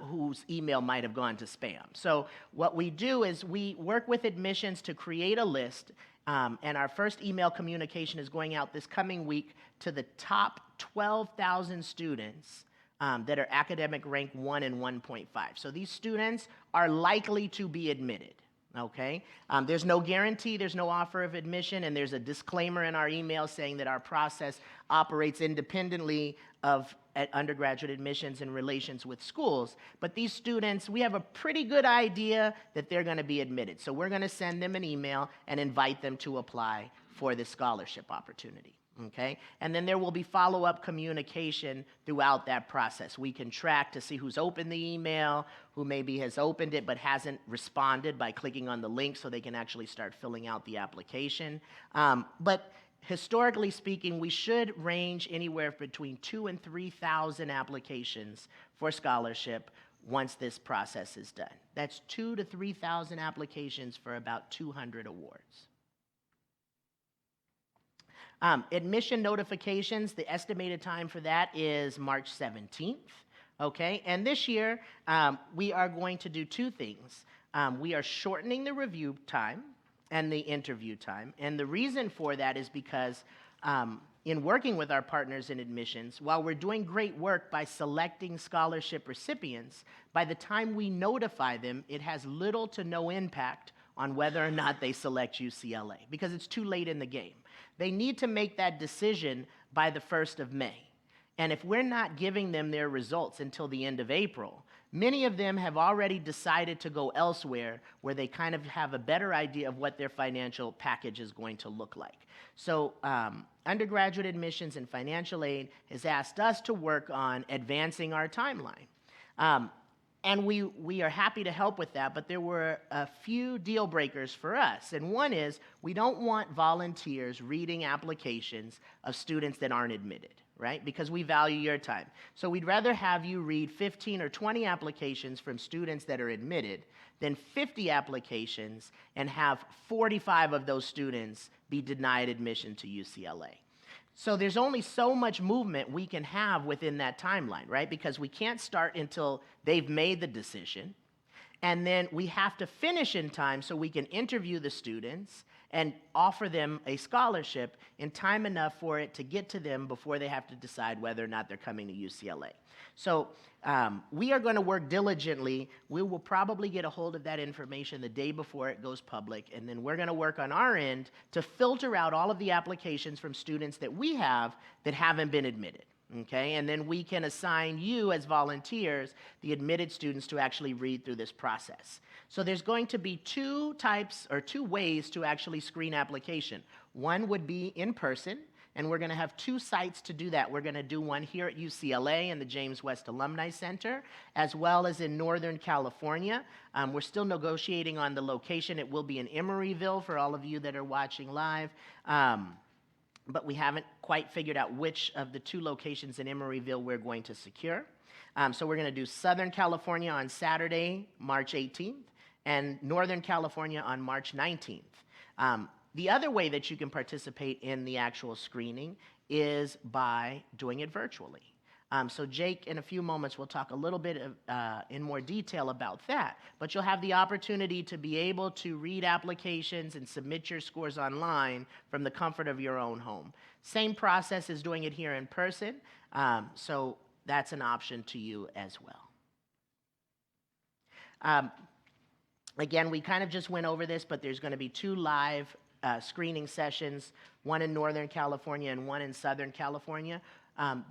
whose email might have gone to spam. So what we do is we work with admissions to create a list, and our first email communication is going out this coming week to the top 12,000 students that are academic rank 1 and 1.5. So these students are likely to be admitted. Okay? There's no guarantee, there's no offer of admission, and there's a disclaimer in our email saying that our process operates independently of undergraduate admissions and relations with schools. But these students, we have a pretty good idea that they're going to be admitted. So we're going to send them an email and invite them to apply for this scholarship opportunity. Okay? And then there will be follow-up communication throughout that process. We can track to see who's opened the email, who maybe has opened it but hasn't responded by clicking on the link so they can actually start filling out the application. But historically speaking, we should range anywhere between 2,000 and 3,000 applications for scholarship once this process is done. That's 2,000 to 3,000 applications for about 200 awards. Admission notifications, the estimated time for that is March 17th, okay? And this year, we are going to do two things. We are shortening the review time and the interview time. And the reason for that is because in working with our partners in admissions, while we're doing great work by selecting scholarship recipients, by the time we notify them, it has little to no impact on whether or not they select UCLA, because it's too late in the game. They need to make that decision by the 1st of May. And if we're not giving them their results until the end of April, many of them have already decided to go elsewhere where they kind of have a better idea of what their financial package is going to look like. So undergraduate admissions and financial aid has asked us to work on advancing our timeline. And we are happy to help with that, but there were a few deal breakers for us. And one is we don't want volunteers reading applications of students that aren't admitted, right? Because we value your time. So we'd rather have you read 15 or 20 applications from students that are admitted than 50 applications and have 45 of those students be denied admission to UCLA. So there's only so much movement we can have within that timeline, right? Because we can't start until they've made the decision. And then we have to finish in time so we can interview the students and offer them a scholarship in time enough for it to get to them before they have to decide whether or not they're coming to UCLA. So we are going to work diligently. We will probably get a hold of that information the day before it goes public, and then we're going to work on our end to filter out all of the applications from students that we have that haven't been admitted. Okay, and then we can assign you as volunteers, the admitted students, to actually read through this process. So there's going to be two ways to actually screen application. One would be in person, and we're going to have two sites to do that. We're going to do one here at UCLA in the James West Alumni Center, as well as in Northern California. We're still negotiating on the location. It will be in Emeryville for all of you that are watching live. But we haven't quite figured out which of the two locations in Emeryville we're going to secure. So we're going to do Southern California on Saturday, March 18th, and Northern California on March 19th. The other way that you can participate in the actual screening is by doing it virtually. So Jake, in a few moments, will talk a little bit in more detail about that. But you'll have the opportunity to be able to read applications and submit your scores online from the comfort of your own home. Same process as doing it here in person, so that's an option to you as well. Again, we kind of just went over this, but there's going to be two live screening sessions, one in Northern California and one in Southern California.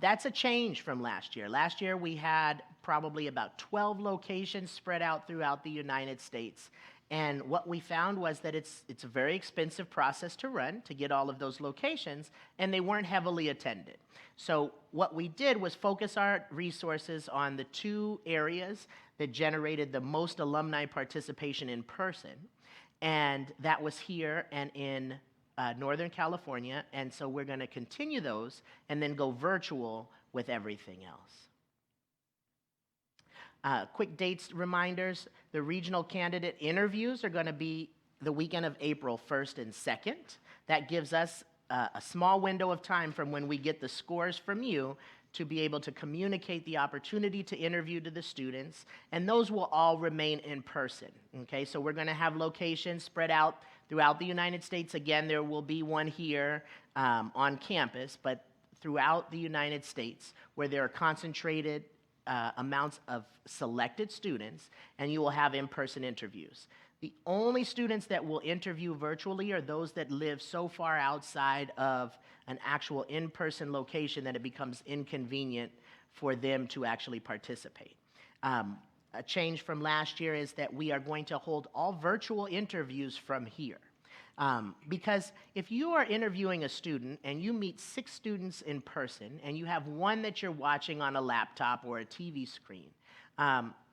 That's a change from last year. Last year we had probably about 12 locations spread out throughout the United States. And what we found was that it's a very expensive process to run to get all of those locations, and they weren't heavily attended. So what we did was focus our resources on the two areas that generated the most alumni participation in person, and that was here and in Northern California, and so we're going to continue those and then go virtual with everything else. Quick dates reminders, the regional candidate interviews are going to be the weekend of April 1st and 2nd. That gives us a small window of time from when we get the scores from you to be able to communicate the opportunity to interview to the students, and those will all remain in person. Okay, so we're going to have locations spread out throughout the United States. Again, there will be one here on campus, but throughout the United States where there are concentrated amounts of selected students, and you will have in-person interviews. The only students that will interview virtually are those that live so far outside of an actual in-person location that it becomes inconvenient for them to actually participate. A change from last year is that we are going to hold all virtual interviews from here. Because if you are interviewing a student and you meet 6 students in person and you have one that you're watching on a laptop or a TV screen,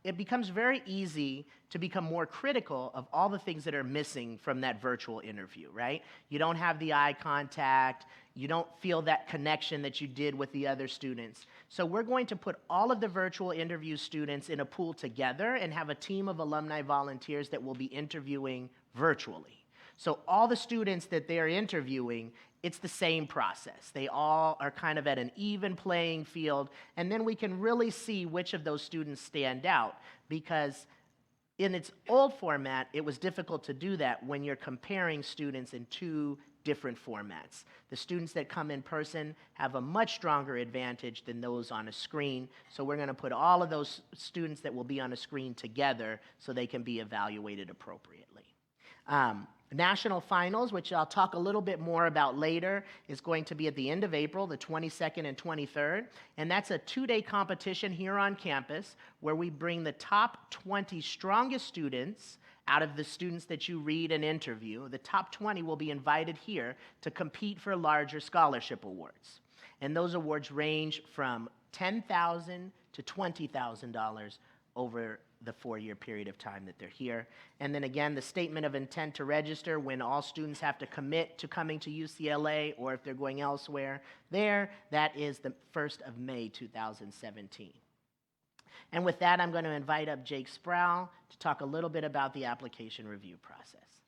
it becomes very easy to become more critical of all the things that are missing from that virtual interview, right? You don't have the eye contact, you don't feel that connection that you did with the other students. So we're going to put all of the virtual interview students in a pool together and have a team of alumni volunteers that will be interviewing virtually. So all the students that they're interviewing, it's the same process. They all are kind of at an even playing field, and then we can really see which of those students stand out, because in its old format, it was difficult to do that when you're comparing students in two different formats. The students that come in person have a much stronger advantage than those on a screen, so we're going to put all of those students that will be on a screen together so they can be evaluated appropriately. National Finals, which I'll talk a little bit more about later, is going to be at the end of April, the 22nd and 23rd, and that's a 2-day competition here on campus where we bring the top 20 strongest students out of the students that you read and interview. The top 20 will be invited here to compete for larger scholarship awards, and those awards range from $10,000 to $20,000 over the 4-year period of time that they're here. And then again, the statement of intent to register when all students have to commit to coming to UCLA, or if they're going elsewhere there, that is the 1st of May 2017. And with that, I'm going to invite up Jake Sproul to talk a little bit about the application review process.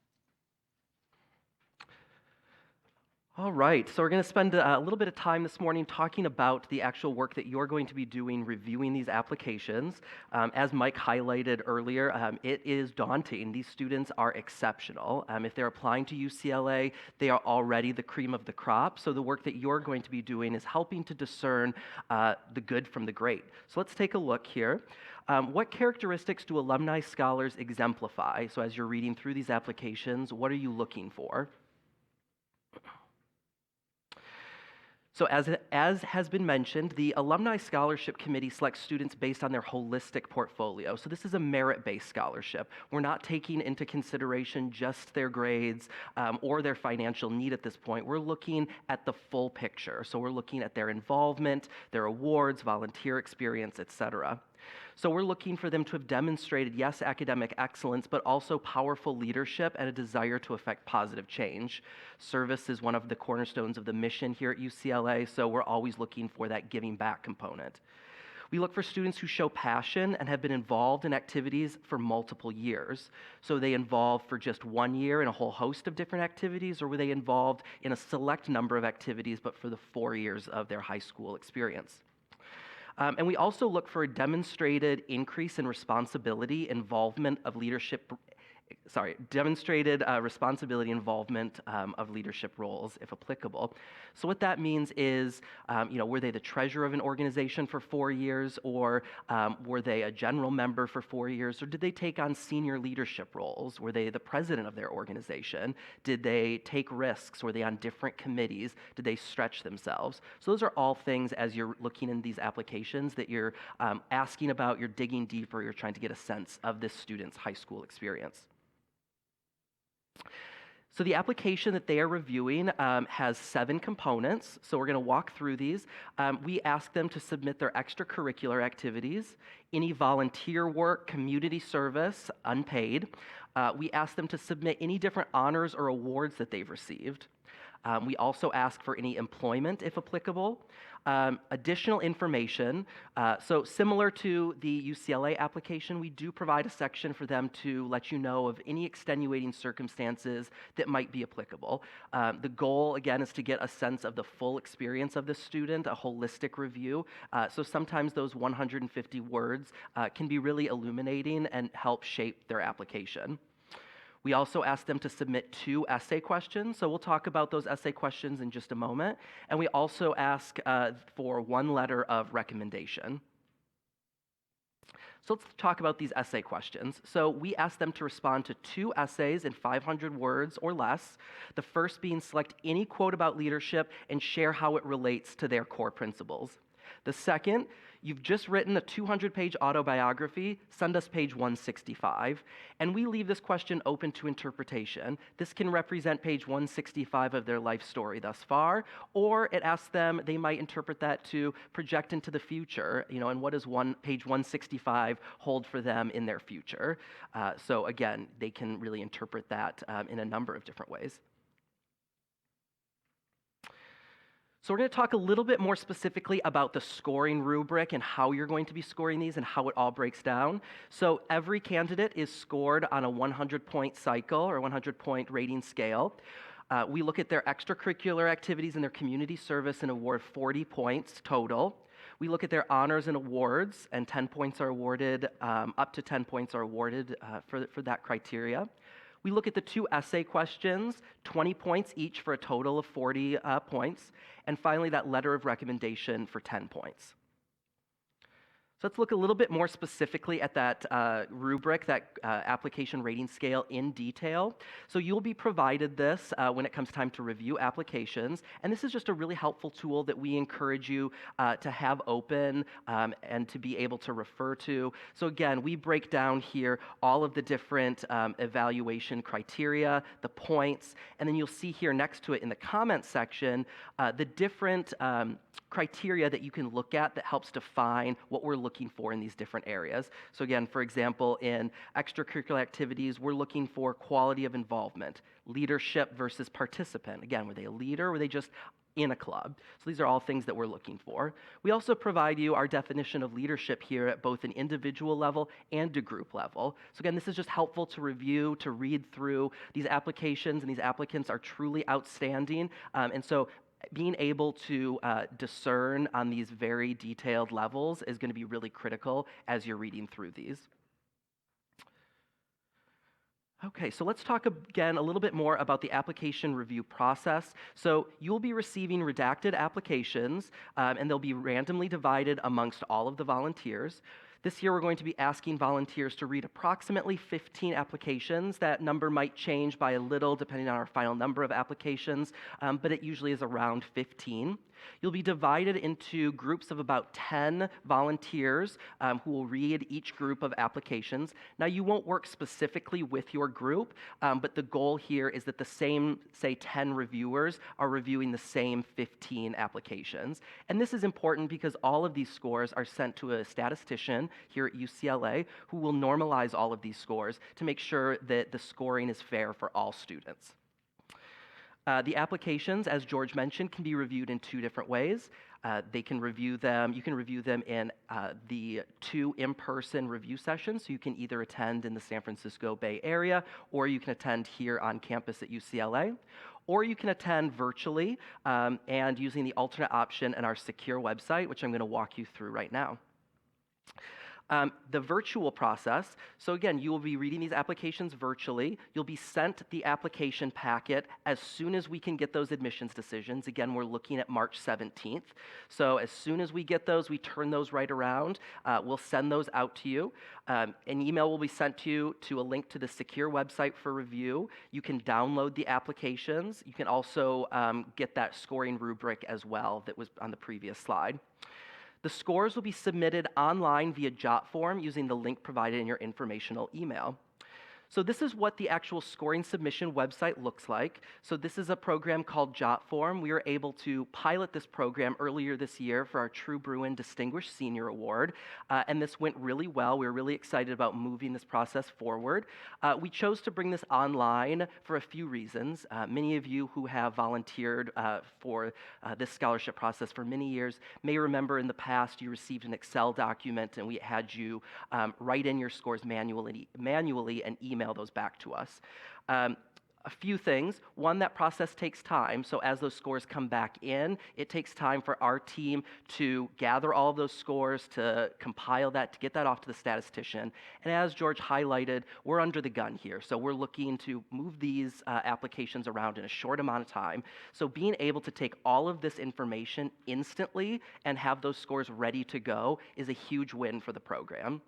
All right, so we're going to spend a little bit of time this morning talking about the actual work that you're going to be doing reviewing these applications. As Mike highlighted earlier, it is daunting. These students are exceptional. If they're applying to UCLA, they are already the cream of the crop. So the work that you're going to be doing is helping to discern the good from the great. So let's take a look here. What characteristics do alumni scholars exemplify? So as you're reading through these applications, what are you looking for? So as has been mentioned, the Alumni Scholarship Committee selects students based on their holistic portfolio. So this is a merit-based scholarship. We're not taking into consideration just their grades or their financial need at this point. We're looking at the full picture. So we're looking at their involvement, their awards, volunteer experience, etc. So we're looking for them to have demonstrated, yes, academic excellence, but also powerful leadership and a desire to affect positive change. Service is one of the cornerstones of the mission here at UCLA, so we're always looking for that giving back component. We look for students who show passion and have been involved in activities for multiple years. So they involved for just 1 year in a whole host of different activities, or were they involved in a select number of activities, but for the 4 years of their high school experience? And we also look for a demonstrated increase in responsibility, involvement of leadership, demonstrated responsibility involvement of leadership roles, if applicable. So what that means is, were they the treasurer of an organization for 4 years, or were they a general member for 4 years, or did they take on senior leadership roles? Were they the president of their organization? Did they take risks? Were they on different committees? Did they stretch themselves? So those are all things, as you're looking in these applications, that you're asking about, you're digging deeper, you're trying to get a sense of this student's high school experience. So the application that they are reviewing has 7 components. So we're going to walk through these. We ask them to submit their extracurricular activities, any volunteer work, community service, unpaid. We ask them to submit any different honors or awards that they've received. We also ask for any employment, if applicable. Additional information. So similar to the UCLA application, we do provide a section for them to let you know of any extenuating circumstances that might be applicable. The goal, again, is to get a sense of the full experience of the student, a holistic review. So sometimes those 150 words can be really illuminating and help shape their application. We also ask them to submit 2 essay questions, so we'll talk about those essay questions in just a moment. And we also ask for 1 letter of recommendation. So let's talk about these essay questions. So we ask them to respond to 2 essays in 500 words or less. The first being select any quote about leadership and share how it relates to their core principles. The second, you've just written a 200-page autobiography, send us page 165. And we leave this question open to interpretation. This can represent page 165 of their life story thus far, or it asks them, they might interpret that to project into the future, and what does page 165 hold for them in their future? So again, they can really interpret that in a number of different ways. So we're going to talk a little bit more specifically about the scoring rubric and how you're going to be scoring these and how it all breaks down. So every candidate is scored on a 100-point cycle or 100-point rating scale. We look at their extracurricular activities and their community service and award 40 points total. We look at their honors and awards, and 10 points are awarded, up to 10 points are awarded for that criteria. We look at the 2 essay questions, 20 points each for a total of 40 points. And finally, that letter of recommendation for 10 points. So let's look a little bit more specifically at that rubric, that application rating scale in detail. So you'll be provided this when it comes time to review applications. And this is just a really helpful tool that we encourage you to have open and to be able to refer to. So again, we break down here all of the different evaluation criteria, the points, and then you'll see here next to it in the comments section the different criteria that you can look at that helps define what we're looking looking for in these different areas. So again, for example, in extracurricular activities, we're looking for quality of involvement, leadership versus participant. Again, were they a leader or were they just in a club? So these are all things that we're looking for. We also provide you our definition of leadership here at both an individual level and a group level. So again, this is just helpful to review, to read through. These applications and these applicants are truly outstanding. And so being able to discern on these very detailed levels is going to be really critical as you're reading through these. Okay, so let's talk again a little bit more about the application review process. So you'll be receiving redacted applications, and they'll be randomly divided amongst all of the volunteers. This year, we're going to be asking volunteers to read approximately 15 applications. That number might change by a little depending on our final number of applications, but it usually is around 15. You'll be divided into groups of about 10 volunteers who will read each group of applications. Now, you won't work specifically with your group, but the goal here is that the same, say, 10 reviewers are reviewing the same 15 applications. And this is important because all of these scores are sent to a statistician here at UCLA who will normalize all of these scores to make sure that the scoring is fair for all students. The applications, as George mentioned, can be reviewed in two different ways. You can review them in the 2 in-person review sessions, so you can either attend in the San Francisco Bay Area, or you can attend here on campus at UCLA, or you can attend virtually and using the alternate option in our secure website, which I'm going to walk you through right now. The virtual process, so again, you will be reading these applications virtually. You'll be sent the application packet as soon as we can get those admissions decisions. Again, we're looking at March 17th. So as soon as we get those, we turn those right around. We'll send those out to you. An email will be sent to you to a link to the secure website for review. You can download the applications. You can also get that scoring rubric as well that was on the previous slide. The scores will be submitted online via JotForm using the link provided in your informational email. So this is what the actual scoring submission website looks like. So this is a program called JotForm. We were able to pilot this program earlier this year for our True Bruin Distinguished Senior Award, and this went really well. We were really excited about moving this process forward. We chose to bring this online for a few reasons. Many of you who have volunteered for this scholarship process for many years may remember in the past you received an Excel document and we had you write in your scores manually and email those back to us. A few things. One, that process takes time. So as those scores come back in, it takes time for our team to gather all of those scores, to compile that, to get that off to the statistician. And as George highlighted, we're under the gun here. So we're looking to move these applications around in a short amount of time. So being able to take all of this information instantly and have those scores ready to go is a huge win for the program.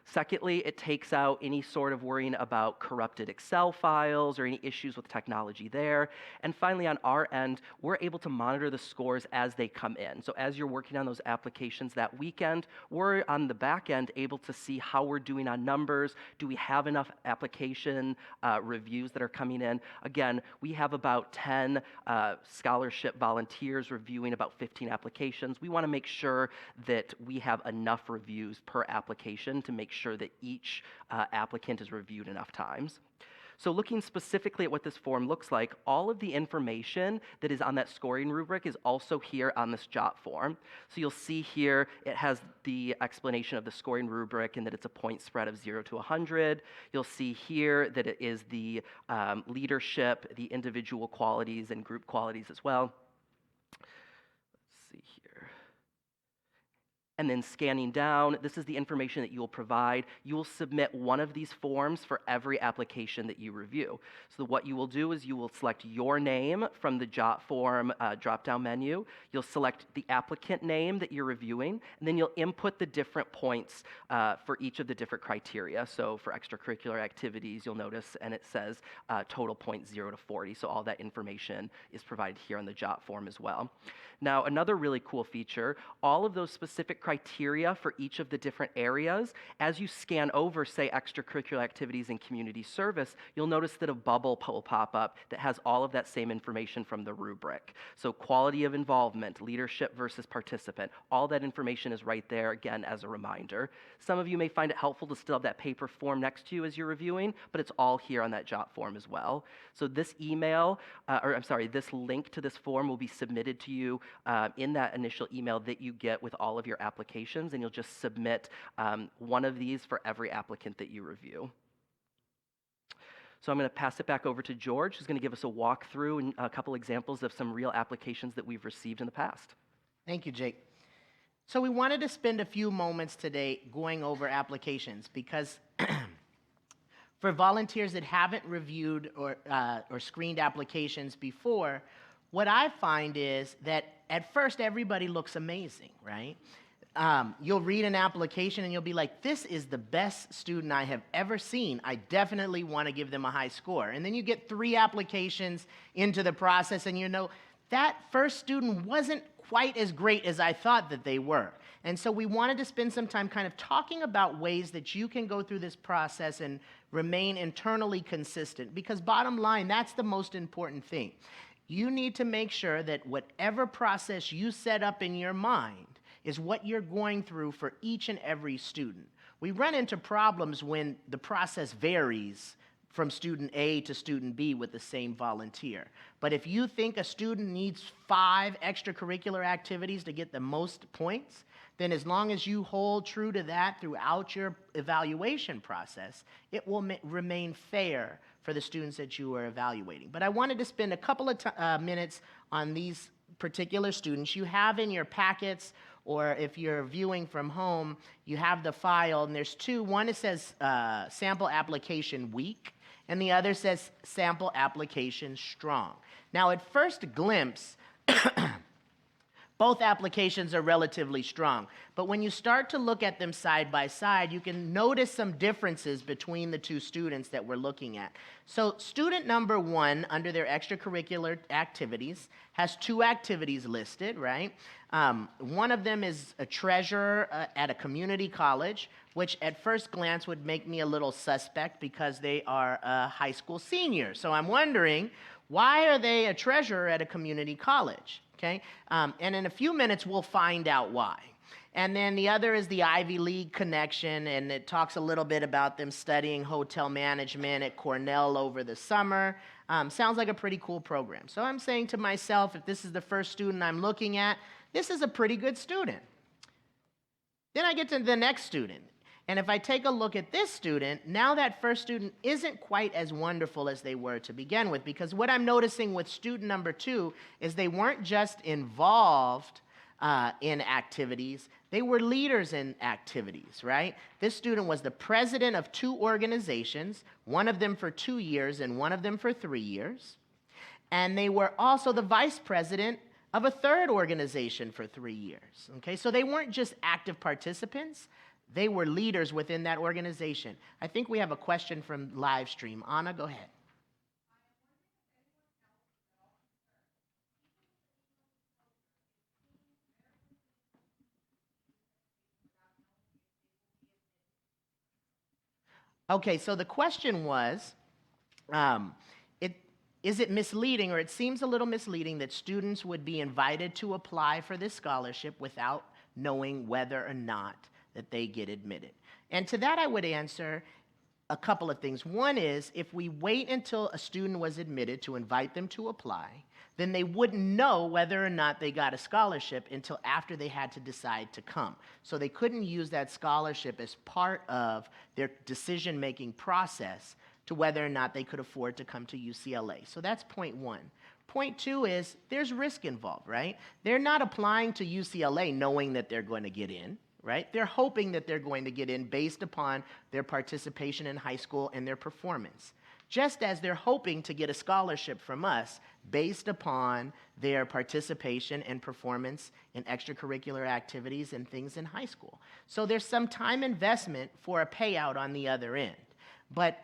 Secondly, it takes out any sort of worrying about corrupted Excel files or any issues with technology there. And finally, on our end, we're able to monitor the scores as they come in. So as you're working on those applications that weekend, we're on the back end able to see how we're doing on numbers. Do we have enough application reviews that are coming in? Again, we have about 10 scholarship volunteers reviewing about 15 applications. We want to make sure that we have enough reviews per application to make sure that each applicant is reviewed enough times. So looking specifically at what this form looks like, all of the information that is on that scoring rubric is also here on this JOT form. So you'll see here it has the explanation of the scoring rubric and that it's a point spread of 0 to 100. You'll see here that it is the leadership, the individual qualities, and group qualities as well. Let's see here. And then scanning down, this is the information that you will provide. You will submit one of these forms for every application that you review. So what you will do is you will select your name from the JOT form drop-down menu. You'll select the applicant name that you're reviewing, and then you'll input the different points for each of the different criteria. So for extracurricular activities, you'll notice, and it says total points 0 to 40. So all that information is provided here on the JOT form as well. Now, another really cool feature, all of those specific criteria criteria for each of the different areas. As you scan over, say, extracurricular activities and community service, you'll notice that a bubble will pop up that has all of that same information from the rubric. So quality of involvement, leadership versus participant, all that information is right there, again, as a reminder. Some of you may find it helpful to still have that paper form next to you as you're reviewing, but it's all here on that jot form as well. So this this link to this form will be submitted to you in that initial email that you get with all of your applications, and you'll just submit one of these for every applicant that you review. So I'm going to pass it back over to George, who's going to give us a walkthrough and a couple examples of some real applications that we've received in the past. Thank you, Jake. So we wanted to spend a few moments today going over applications because for volunteers that haven't reviewed or screened applications before, what I find is that at first everybody looks amazing, right? You'll read an application and you'll be like, this is the best student I have ever seen. I definitely want to give them a high score. And then you get 3 applications into the process and you know, that first student wasn't quite as great as I thought that they were. And so we wanted to spend some time kind of talking about ways that you can go through this process and remain internally consistent, because bottom line, that's the most important thing. You need to make sure that whatever process you set up in your mind is what you're going through for each and every student. We run into problems when the process varies from student A to student B with the same volunteer. But if you think a student needs 5 extracurricular activities to get the most points, then as long as you hold true to that throughout your evaluation process, it will remain fair for the students that you are evaluating. But I wanted to spend a couple of minutes on these particular students. You have in your packets, or if you're viewing from home, you have the file, and there's 2. One, it says Sample Application Weak, and the other says Sample Application Strong. Now, at first glimpse, both applications are relatively strong, but when you start to look at them side by side, you can notice some differences between the 2 students that we're looking at. So student number 1, under their extracurricular activities, has 2 activities listed, right? One of them is a treasurer at a community college, which at first glance would make me a little suspect because they are a high school senior. So I'm wondering, why are they a treasurer at a community college? Okay, and in a few minutes, we'll find out why. And then the other is the Ivy League connection, and it talks a little bit about them studying hotel management at Cornell over the summer. Sounds like a pretty cool program. So I'm saying to myself, if this is the first student I'm looking at, this is a pretty good student. Then I get to the next student. And if I take a look at this student, now that first student isn't quite as wonderful as they were to begin with, because what I'm noticing with student number 2 is they weren't just involved in activities, they were leaders in activities, right? This student was the president of 2 organizations, one of them for 2 years and one of them for 3 years. And they were also the vice president of a 3rd organization for 3 years, okay? So they weren't just active participants, they were leaders within that organization. I think we have a question from live stream. Anna, go ahead. Okay, so the question was, is it misleading, or it seems a little misleading, that students would be invited to apply for this scholarship without knowing whether or not that they get admitted? And to that I would answer a couple of things. One is, if we wait until a student was admitted to invite them to apply, then they wouldn't know whether or not they got a scholarship until after they had to decide to come. So they couldn't use that scholarship as part of their decision-making process to whether or not they could afford to come to UCLA. So that's point 1. Point 2 is, there's risk involved, right? They're not applying to UCLA knowing that they're going to get in, right? They're hoping that they're going to get in based upon their participation in high school and their performance, just as they're hoping to get a scholarship from us based upon their participation and performance in extracurricular activities and things in high school. So there's some time investment for a payout on the other end. But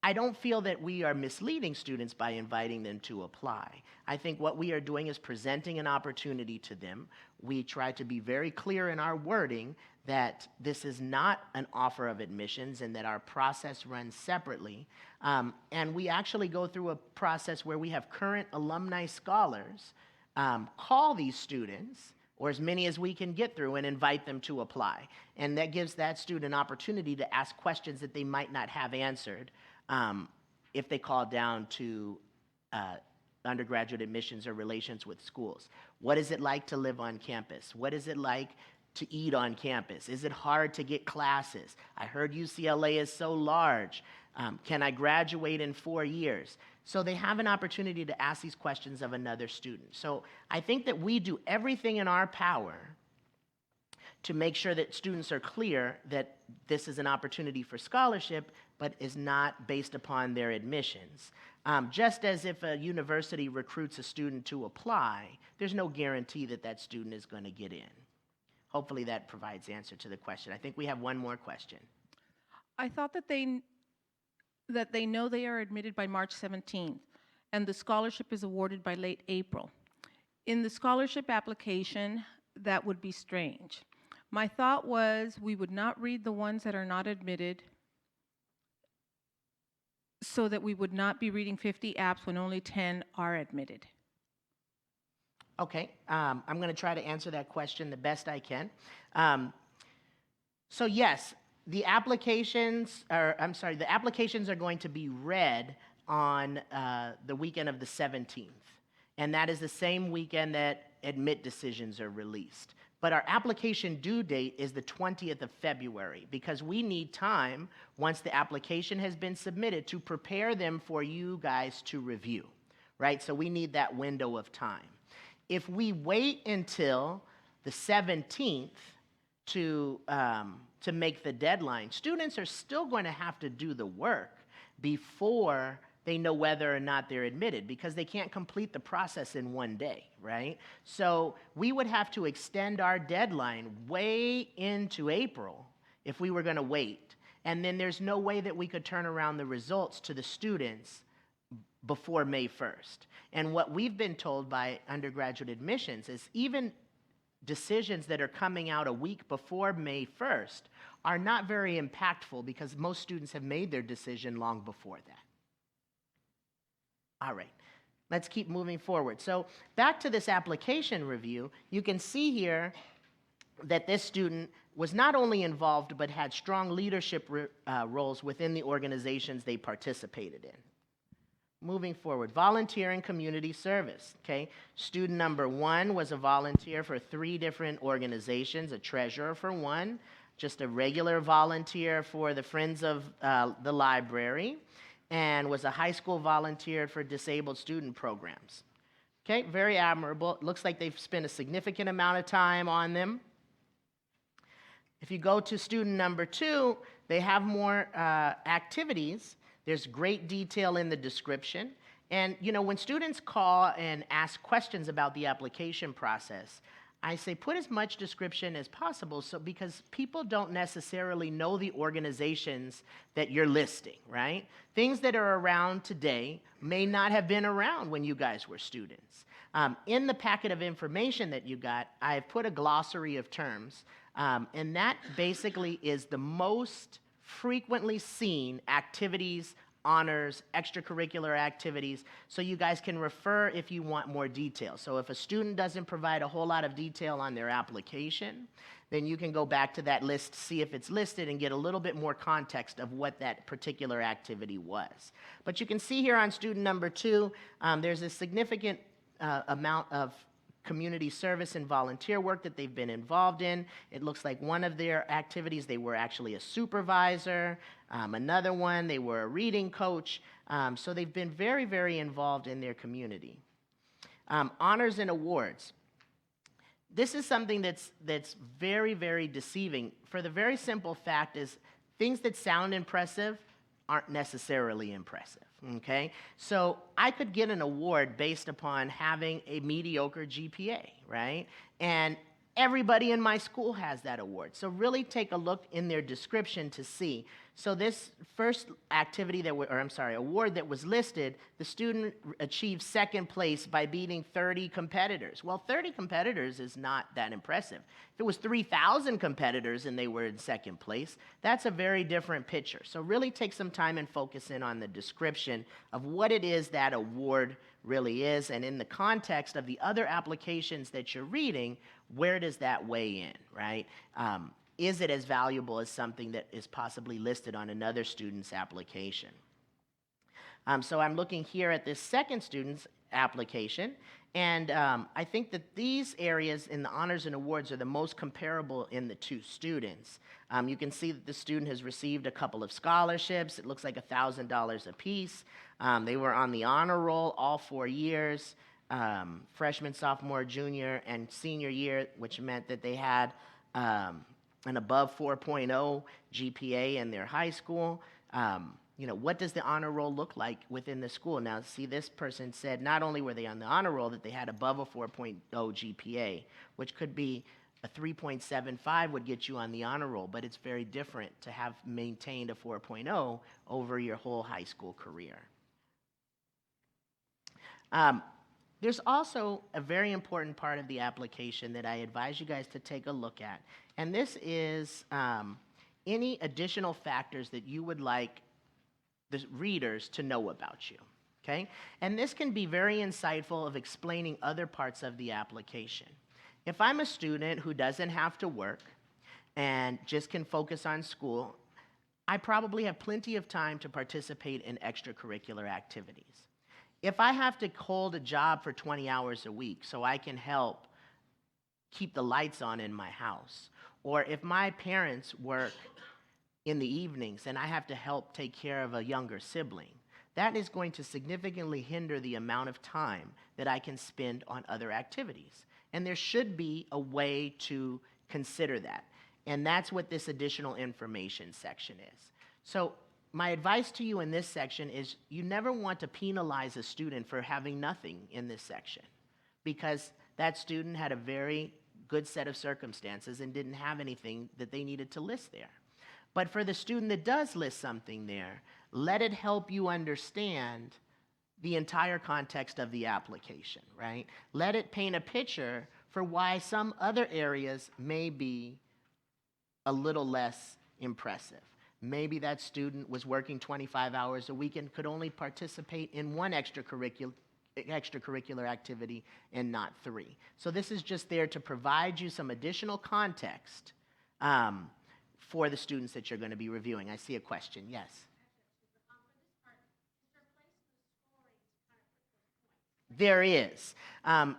I don't feel that we are misleading students by inviting them to apply. I think what we are doing is presenting an opportunity to them. We try to be very clear in our wording that this is not an offer of admissions and that our process runs separately. And we actually go through a process where we have current alumni scholars call these students, or as many as we can get through, and invite them to apply. And that gives that student an opportunity to ask questions that they might not have answered if they call down to undergraduate admissions or relations with schools. What is it like to live on campus? What is it like to eat on campus? Is it hard to get classes? I heard UCLA is so large. Can I graduate in 4 years? So they have an opportunity to ask these questions of another student. So I think that we do everything in our power to make sure that students are clear that this is an opportunity for scholarship, but is not based upon their admissions. Just as if a university recruits a student to apply, there's no guarantee that that student is going to get in. Hopefully that provides answer to the question. I think we have one more question. I thought that they know they are admitted by March 17th, and the scholarship is awarded by late April. In the scholarship application, that would be strange. My thought was we would not read the ones that are not admitted so that we would not be reading 50 apps when only 10 are admitted. Okay, I'm going to try to answer that question the best I can. So yes, the applications are going to be read on the weekend of the 17th, and that is the same weekend that admit decisions are released. But our application due date is the 20th of February because we need time once the application has been submitted to prepare them for you guys to review, right? So we need that window of time. If we wait until the 17th to make the deadline, students are still going to have to do the work before they know whether or not they're admitted because they can't complete the process in one day, right? So we would have to extend our deadline way into April if we were going to wait. And then there's no way that we could turn around the results to the students before May 1st. And what we've been told by undergraduate admissions is even decisions that are coming out a week before May 1st are not very impactful because most students have made their decision long before that. All right, let's keep moving forward. So back to this application review, you can see here that this student was not only involved but had strong leadership roles within the organizations they participated in. Moving forward, volunteer and community service, okay? Student number 1 was a volunteer for 3 different organizations, a treasurer for one, just a regular volunteer for the Friends of the Library, and was a high school volunteer for disabled student programs. Okay, very admirable. It looks like they've spent a significant amount of time on them. If you go to student number 2, they have more activities. There's great detail in the description. And, you know, when students call and ask questions about the application process, I say put as much description as possible because people don't necessarily know the organizations that you're listing, right? Things that are around today may not have been around when you guys were students. In the packet of information that you got, I've put a glossary of terms, and that basically is the most frequently seen activities, honors, extracurricular activities, so you guys can refer if you want more detail. So if a student doesn't provide a whole lot of detail on their application, then you can go back to that list, see if it's listed, and get a little bit more context of what that particular activity was. But you can see here on student number 2, there's a significant amount of community service and volunteer work that they've been involved in. It looks like one of their activities, they were actually a supervisor. Another one, they were a reading coach. So they've been very, very involved in their community. Honors and awards. This is something that's very, very deceiving for the very simple fact is things that sound impressive aren't necessarily impressive, okay? So I could get an award based upon having a mediocre GPA, right? And everybody in my school has that award. So really take a look in their description to see. So this first activity that, award that was listed, the student achieved second place by beating 30 competitors. Well, 30 competitors is not that impressive. If it was 3,000 competitors and they were in second place, that's a very different picture. So really take some time and focus in on the description of what it is that award really is, and in the context of the other applications that you're reading, where does that weigh in, right? Is it as valuable as something that is possibly listed on another student's application? So I'm looking here at this second student's application, and I think that these areas in the honors and awards are the most comparable in the two students. You can see that the student has received a couple of scholarships. It looks like $1,000 apiece. They were on the honor roll all 4 years, freshman, sophomore, junior, and senior year, which meant that they had an above 4.0 GPA in their high school. What does the honor roll look like within the school? Now, see, this person said not only were they on the honor roll, that they had above a 4.0 GPA, which could be a 3.75 would get you on the honor roll, but it's very different to have maintained a 4.0 over your whole high school career. There's also a very important part of the application that I advise you guys to take a look at, and this is any additional factors that you would like the readers to know about you, okay? And this can be very insightful of explaining other parts of the application. If I'm a student who doesn't have to work and just can focus on school, I probably have plenty of time to participate in extracurricular activities. If I have to hold a job for 20 hours a week so I can help keep the lights on in my house, or if my parents work in the evenings and I have to help take care of a younger sibling, that is going to significantly hinder the amount of time that I can spend on other activities. And there should be a way to consider that. And that's what this additional information section is. So my advice to you in this section is you never want to penalize a student for having nothing in this section, because that student had a very good set of circumstances and didn't have anything that they needed to list there. But for the student that does list something there, let it help you understand the entire context of the application, right? Let it paint a picture for why some other areas may be a little less impressive. Maybe that student was working 25 hours a week and could only participate in one extracurricular activity and not 3. So this is just there to provide you some additional context for the students that you're going to be reviewing. I see a question. Yes? There is.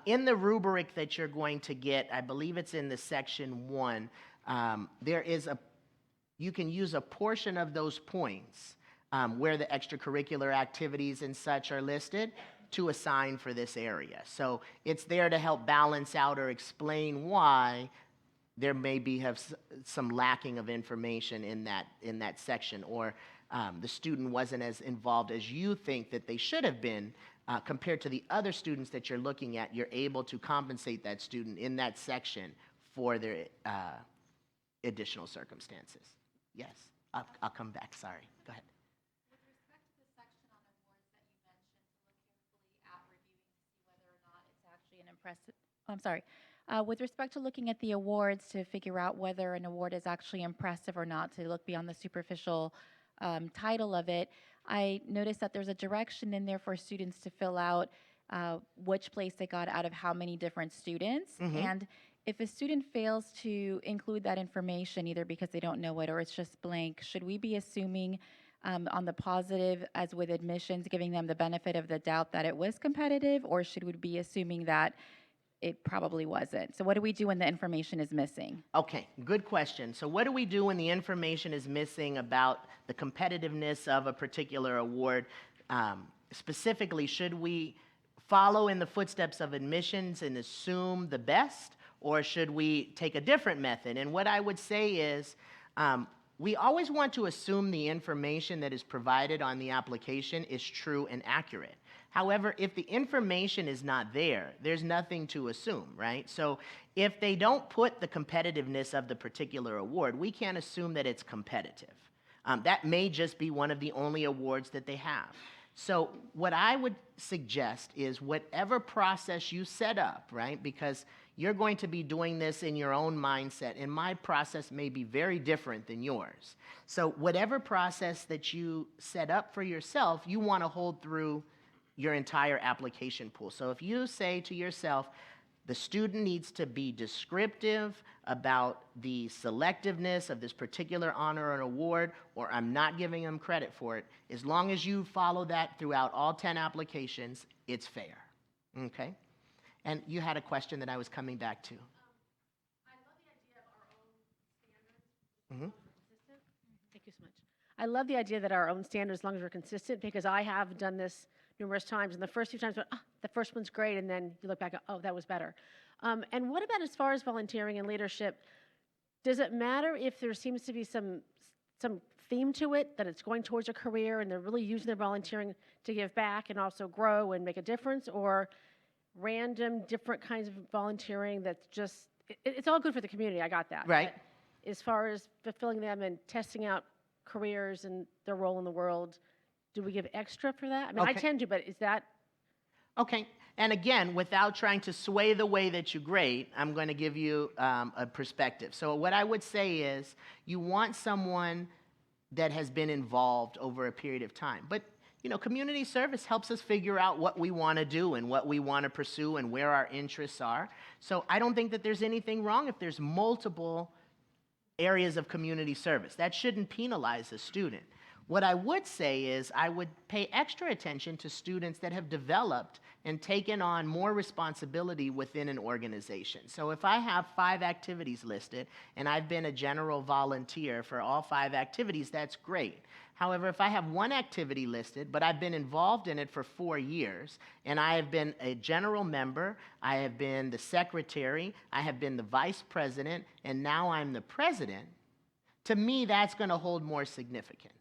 In the rubric that you're going to get, I believe it's in the section 1, there is you can use a portion of those points where the extracurricular activities and such are listed to assign for this area. So it's there to help balance out or explain why there may be some lacking of information in that section, or the student wasn't as involved as you think that they should have been compared to the other students that you're looking at. You're able to compensate that student in that section for their additional circumstances. Yes, I'll come back. Sorry. Go ahead. With respect to the section on awards that you mentioned, to look carefully at reviewing to see whether or not it's actually an impressive. I'm sorry. With respect to looking at the awards to figure out whether an award is actually impressive or not, to look beyond the superficial title of it, I noticed that there's a direction in there for students to fill out which place they got out of how many different students. Mm-hmm. And if a student fails to include that information, either because they don't know it or it's just blank, should we be assuming on the positive, as with admissions, giving them the benefit of the doubt that it was competitive, or should we be assuming that it probably wasn't? So what do we do when the information is missing? Okay, good question. So what do we do when the information is missing about the competitiveness of a particular award? Specifically, should we follow in the footsteps of admissions and assume the best, or should we take a different method? And what I would say is we always want to assume the information that is provided on the application is true and accurate. However, if the information is not there, there's nothing to assume, right? So if they don't put the competitiveness of the particular award, we can't assume that it's competitive. That may just be one of the only awards that they have. So what I would suggest is whatever process you set up, right? Because you're going to be doing this in your own mindset, and my process may be very different than yours. So whatever process that you set up for yourself, you want to hold through your entire application pool. So if you say to yourself, the student needs to be descriptive about the selectiveness of this particular honor or award, or I'm not giving them credit for it, as long as you follow that throughout all 10 applications, it's fair, okay? And you had a question that I was coming back to. I love the idea of our own standards. Mhm. Consistent. Thank you so much. I love the idea that our own standards, as long as we're consistent, because I have done this numerous times, and the first few times, the first one's great, and then you look back, oh, that was better. And what about as far as volunteering and leadership? Does it matter if there seems to be some theme to it, that it's going towards a career and they're really using their volunteering to give back and also grow and make a difference, or random different kinds of volunteering that's just, it's all good for the community, I got that. Right. But as far as fulfilling them and testing out careers and their role in the world, do we give extra for that? I mean, I Okay. tend to, but is that? Okay, and again, without trying to sway the way that you grade, I'm going to give you a perspective. So what I would say is you want someone that has been involved over a period of time. But, you know, community service helps us figure out what we want to do and what we want to pursue and where our interests are. So I don't think that there's anything wrong if there's multiple areas of community service. That shouldn't penalize a student. What I would say is I would pay extra attention to students that have developed and taken on more responsibility within an organization. So if I have 5 activities listed and I've been a general volunteer for all 5 activities, that's great. However, if I have 1 activity listed, but I've been involved in it for 4 years, and I have been a general member, I have been the secretary, I have been the vice president, and now I'm the president, to me, that's going to hold more significance.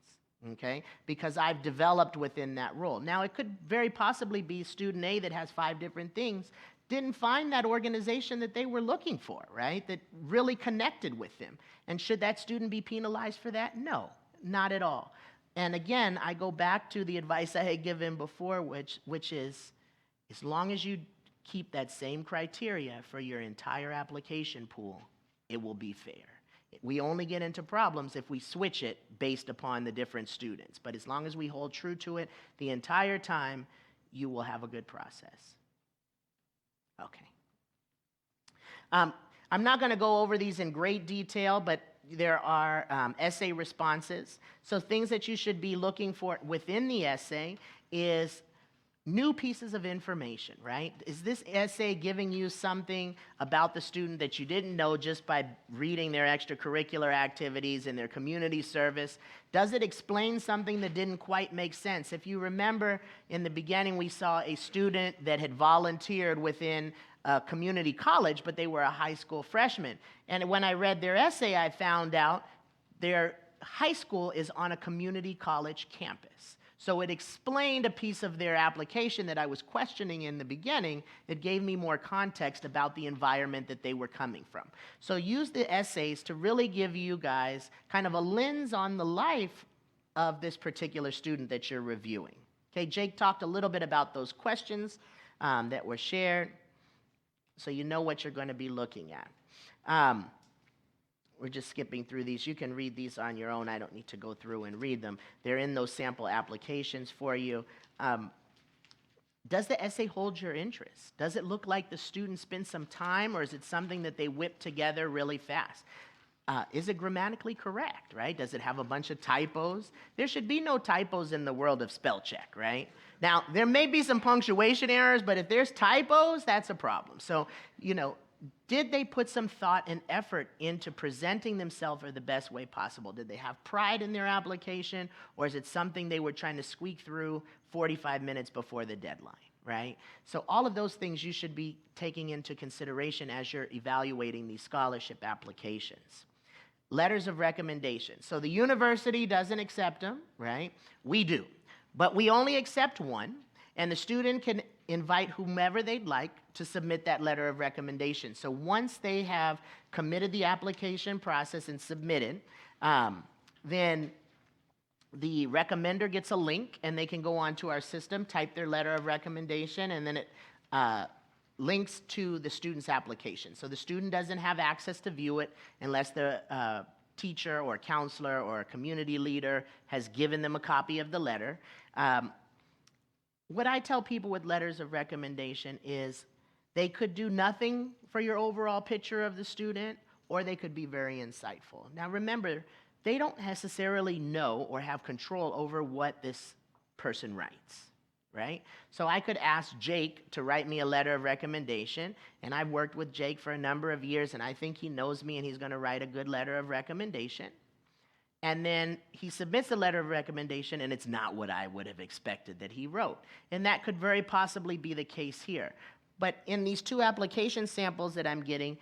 Okay, because I've developed within that role. Now, it could very possibly be student A that has 5 different things, didn't find that organization that they were looking for, right, that really connected with them. And should that student be penalized for that? No, not at all. And again, I go back to the advice I had given before, which is, as long as you keep that same criteria for your entire application pool, it will be fair. We only get into problems if we switch it based upon the different students. But as long as we hold true to it the entire time, you will have a good process. Okay. I'm not going to go over these in great detail, but there are essay responses. So things that you should be looking for within the essay is new pieces of information, right? Is this essay giving you something about the student that you didn't know just by reading their extracurricular activities and their community service? Does it explain something that didn't quite make sense? If you remember, in the beginning, we saw a student that had volunteered within a community college, but they were a high school freshman. And when I read their essay, I found out their high school is on a community college campus. So it explained a piece of their application that I was questioning in the beginning. It gave me more context about the environment that they were coming from. So use the essays to really give you guys kind of a lens on the life of this particular student that you're reviewing. Okay, Jake talked a little bit about those questions that were shared, so you know what you're going to be looking at. We're just skipping through these. You can read these on your own. I don't need to go through and read them. They're in those sample applications for you. Does the essay hold your interest? Does it look like the student spent some time, or is it something that they whipped together really fast? Is it grammatically correct, right? Does it have a bunch of typos? There should be no typos in the world of spell check, right? Now, there may be some punctuation errors, but if there's typos, that's a problem. So, you know, did they put some thought and effort into presenting themselves in the best way possible? Did they have pride in their application, or is it something they were trying to squeak through 45 minutes before the deadline, right? So all of those things you should be taking into consideration as you're evaluating these scholarship applications. Letters of recommendation. So the university doesn't accept them, right? We do. But we only accept one, and the student can invite whomever they'd like to submit that letter of recommendation. So once they have committed the application process and submitted, then the recommender gets a link, and they can go onto our system, type their letter of recommendation, and then it links to the student's application. So the student doesn't have access to view it unless the teacher or counselor or community leader has given them a copy of the letter. What I tell people with letters of recommendation is they could do nothing for your overall picture of the student, or they could be very insightful. Now remember, they don't necessarily know or have control over what this person writes, right? So I could ask Jake to write me a letter of recommendation, and I've worked with Jake for a number of years, and I think he knows me and he's going to write a good letter of recommendation. And then he submits a letter of recommendation, and it's not what I would have expected that he wrote. And that could very possibly be the case here. But in these 2 application samples that I'm getting,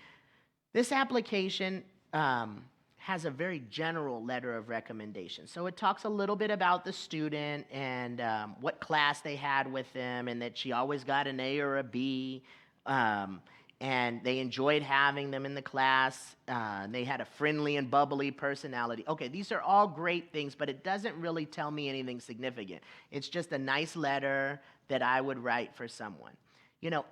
this application has a very general letter of recommendation. So it talks a little bit about the student and what class they had with them, and that she always got an A or a B, and they enjoyed having them in the class. They had a friendly and bubbly personality. Okay, these are all great things, but it doesn't really tell me anything significant. It's just a nice letter that I would write for someone. You know,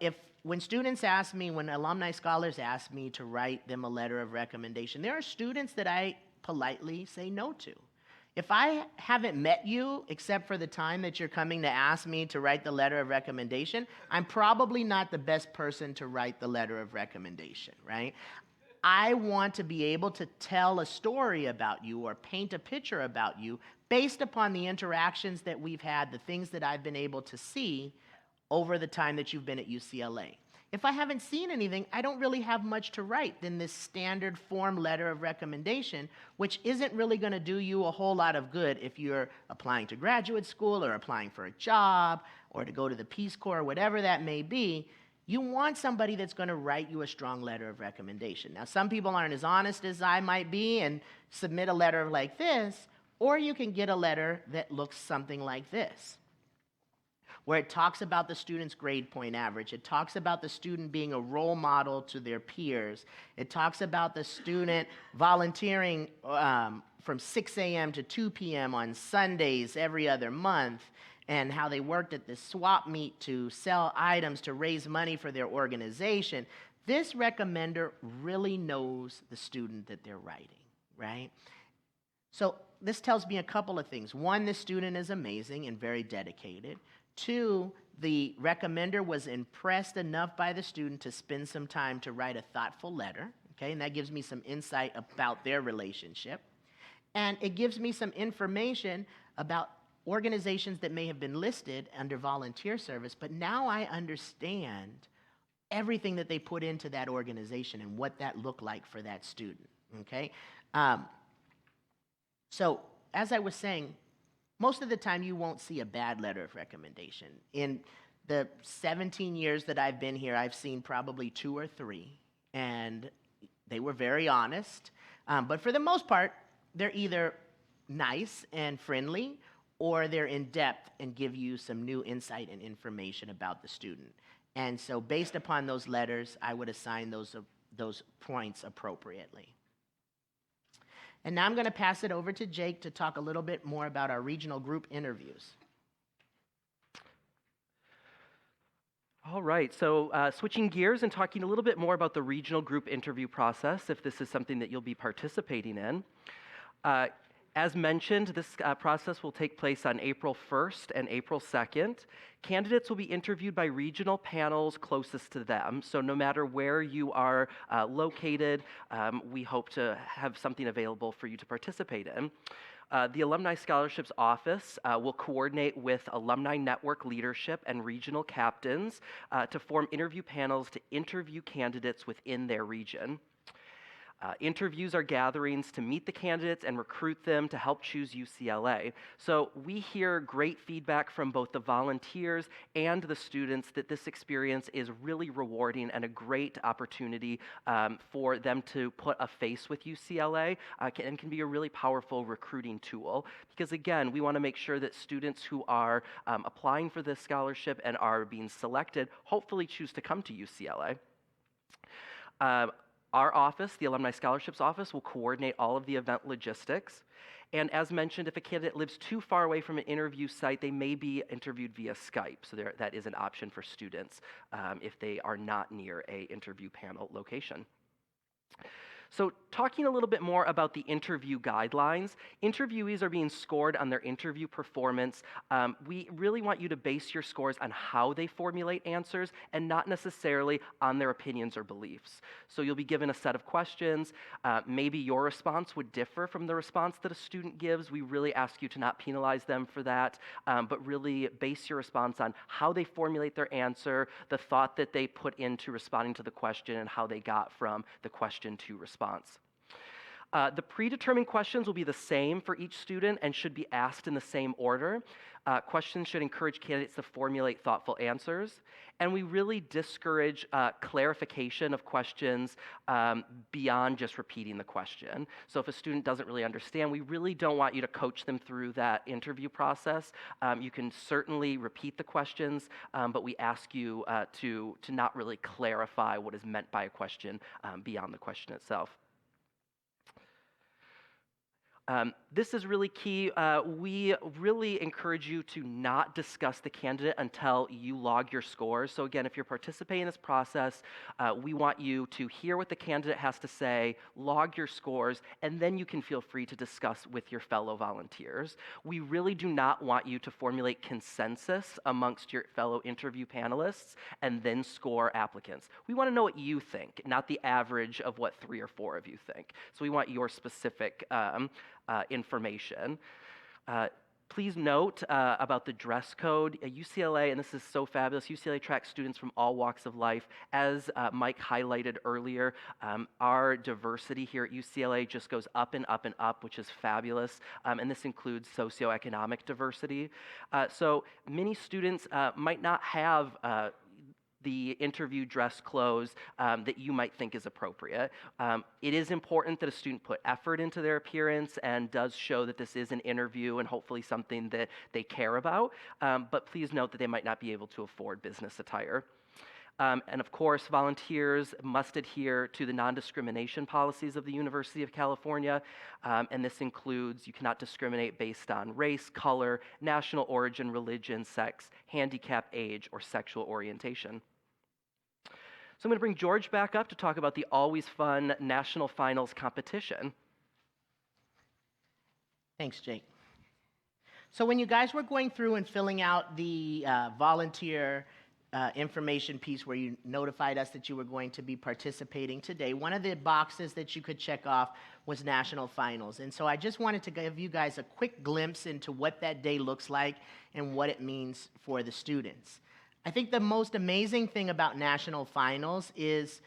when students ask me, when alumni scholars ask me to write them a letter of recommendation, there are students that I politely say no to. If I haven't met you, except for the time that you're coming to ask me to write the letter of recommendation, I'm probably not the best person to write the letter of recommendation, right? I want to be able to tell a story about you or paint a picture about you based upon the interactions that we've had, the things that I've been able to see over the time that you've been at UCLA. If I haven't seen anything, I don't really have much to write than this standard form letter of recommendation, which isn't really going to do you a whole lot of good if you're applying to graduate school or applying for a job or to go to the Peace Corps, whatever that may be. You want somebody that's going to write you a strong letter of recommendation. Now, some people aren't as honest as I might be and submit a letter like this, or you can get a letter that looks something like this, where it talks about the student's grade point average. It talks about the student being a role model to their peers. It talks about the student volunteering from 6 a.m. to 2 p.m. on Sundays every other month, and how they worked at this swap meet to sell items to raise money for their organization. This recommender really knows the student that they're writing, right? So this tells me a couple of things. One, the student is amazing and very dedicated. 2, the recommender was impressed enough by the student to spend some time to write a thoughtful letter, okay? And that gives me some insight about their relationship. And it gives me some information about organizations that may have been listed under volunteer service, but now I understand everything that they put into that organization and what that looked like for that student, okay? So as I was saying, most of the time you won't see a bad letter of recommendation. In the 17 years that I've been here, I've seen probably 2 or 3, and they were very honest. But for the most part, they're either nice and friendly, or they're in depth and give you some new insight and information about the student. And so based upon those letters, I would assign those points appropriately. And now I'm going to pass it over to Jake to talk a little bit more about our regional group interviews. All right, so switching gears and talking a little bit more about the regional group interview process, if this is something that you'll be participating in. As mentioned, this process will take place on April 1st and April 2nd. Candidates will be interviewed by regional panels closest to them. So no matter where you are located, we hope to have something available for you to participate in. The Alumni Scholarships Office will coordinate with alumni network leadership and regional captains to form interview panels to interview candidates within their region. Interviews are gatherings to meet the candidates and recruit them to help choose UCLA. So we hear great feedback from both the volunteers and the students that this experience is really rewarding and a great opportunity for them to put a face with UCLA and can be a really powerful recruiting tool. Because again, we want to make sure that students who are applying for this scholarship and are being selected hopefully choose to come to UCLA. Our office, the Alumni Scholarships Office, will coordinate all of the event logistics. And as mentioned, if a candidate lives too far away from an interview site, they may be interviewed via Skype. So that is an option for students if they are not near a interview panel location. So talking a little bit more about the interview guidelines, interviewees are being scored on their interview performance. We really want you to base your scores on how they formulate answers and not necessarily on their opinions or beliefs. So you'll be given a set of questions. Maybe your response would differ from the response that a student gives. We really ask you to not penalize them for that, but really base your response on how they formulate their answer, the thought that they put into responding to the question, and how they got from the question to response. The predetermined questions will be the same for each student and should be asked in the same order. Questions should encourage candidates to formulate thoughtful answers, and we really discourage clarification of questions beyond just repeating the question. So if a student doesn't really understand, we really don't want you to coach them through that interview process. You can certainly repeat the questions, but we ask you to not really clarify what is meant by a question beyond the question itself. This is really key. We really encourage you to not discuss the candidate until you log your scores. So again, if you're participating in this process, we want you to hear what the candidate has to say, log your scores, and then you can feel free to discuss with your fellow volunteers. We really do not want you to formulate consensus amongst your fellow interview panelists and then score applicants. We want to know what you think, not the average of what 3 or 4 of you think. So we want your specific information. Please note about the dress code. UCLA, and this is so fabulous, UCLA tracks students from all walks of life. As Mike highlighted earlier, our diversity here at UCLA just goes up and up and up, which is fabulous, and this includes socioeconomic diversity. So many students might not have the interview dress clothes that you might think is appropriate. It is important that a student put effort into their appearance and does show that this is an interview and hopefully something that they care about, but please note that they might not be able to afford business attire. And of course, volunteers must adhere to the non-discrimination policies of the University of California, and this includes you cannot discriminate based on race, color, national origin, religion, sex, handicap, age, or sexual orientation. So I'm going to bring George back up to talk about the always fun national finals competition. Thanks, Jake. So when you guys were going through and filling out the volunteer information piece where you notified us that you were going to be participating today, one of the boxes that you could check off was national finals. And so I just wanted to give you guys a quick glimpse into what that day looks like and what it means for the students. I think the most amazing thing about national finals is